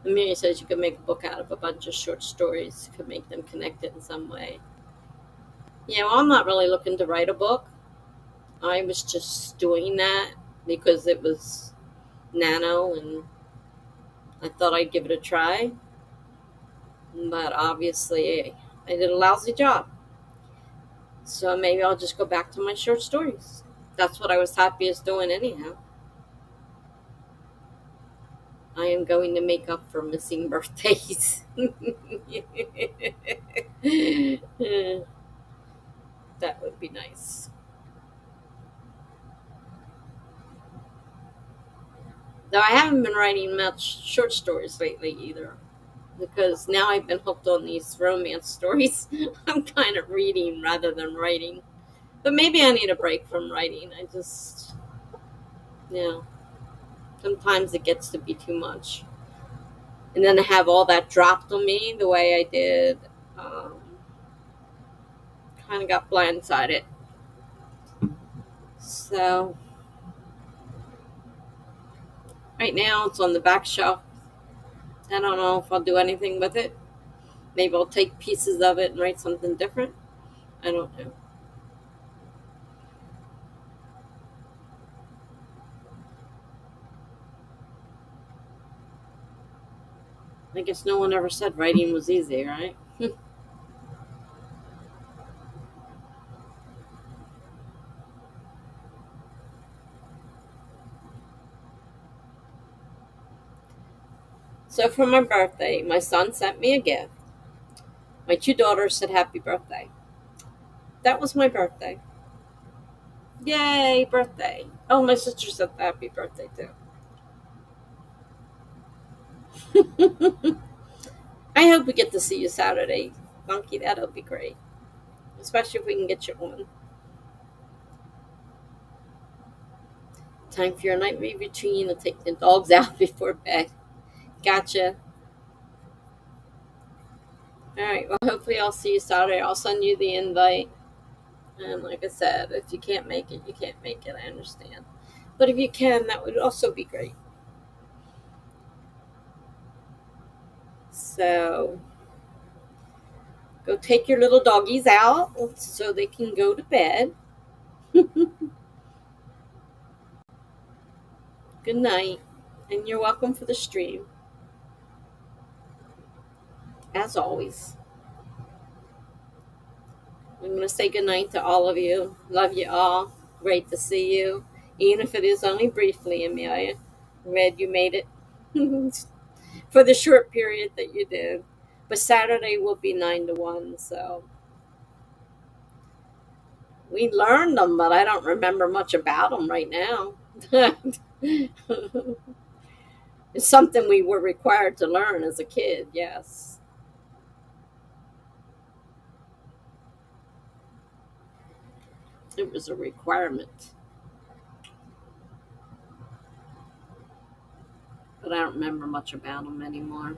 S1: Amelia says you could make a book out of a bunch of short stories. You could make them connected in some way. Yeah, well, I'm not really looking to write a book. I was just doing that because it was nano and I thought I'd give it a try. But obviously, I did a lousy job. So maybe I'll just go back to my short stories. That's what I was happiest doing anyhow. I am going to make up for missing birthdays. That would be nice. Though I haven't been writing much short stories lately either. Because now I've been hooked on these romance stories. I'm kind of reading rather than writing. But maybe I need a break from writing. I just, you know, sometimes it gets to be too much. And then to have all that dropped on me the way I did, kind of got blindsided. So, right now it's on the back shelf. I don't know if I'll do anything with it. Maybe I'll take pieces of it and write something different. I don't know. I guess no one ever said writing was easy, right? So for my birthday, my son sent me a gift. My two daughters said happy birthday. That was my birthday. Yay, birthday. Oh, my sister said happy birthday too. I hope we get to see you Saturday. Funky, that'll be great. Especially if we can get you on. Time for your nightly routine to take the dogs out before bed. Gotcha. Alright, well, hopefully I'll see you Saturday. I'll send you the invite. And like I said, if you can't make it, you can't make it. I understand. But if you can, that would also be great. So, go take your little doggies out so they can go to bed. Good night. And you're welcome for the stream, as always. I'm going to say goodnight to all of you. Love you all. Great to see you. Even if it is only briefly, Amelia. I'm glad you made it for the short period that you did. But Saturday will be 9 to 1, so we learned them, but I don't remember much about them right now. It's something we were required to learn as a kid, yes. It was a requirement. But I don't remember much about them anymore.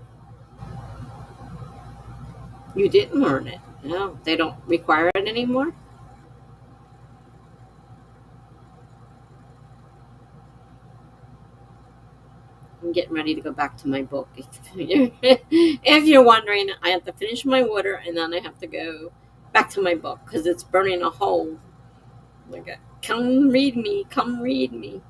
S1: You didn't learn it. No, they don't require it anymore. I'm getting ready to go back to my book. If you're wondering, I have to finish my water and then I have to go back to my book because it's burning a hole. Like, come read me, come read me.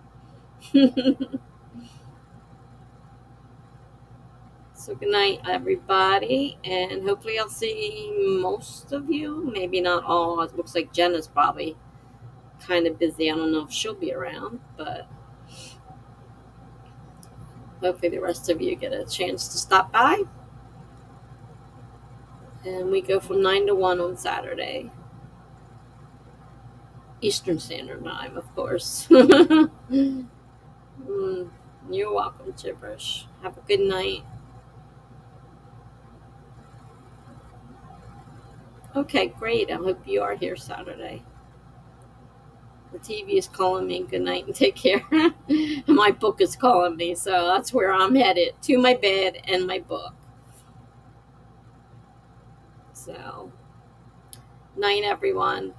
S1: So good night, everybody, and hopefully I'll see most of you. Maybe not all. It looks like Jenna's probably kind of busy. I don't know if she'll be around, but hopefully the rest of you get a chance to stop by. And we go from 9 to 1 on Saturday. Eastern Standard Time, of course. You're welcome, Gibberish. Have a good night. Okay, great. I hope you are here Saturday. The TV is calling me. Good night and take care. My book is calling me, so that's where I'm headed. To my bed and my book. So, night, everyone.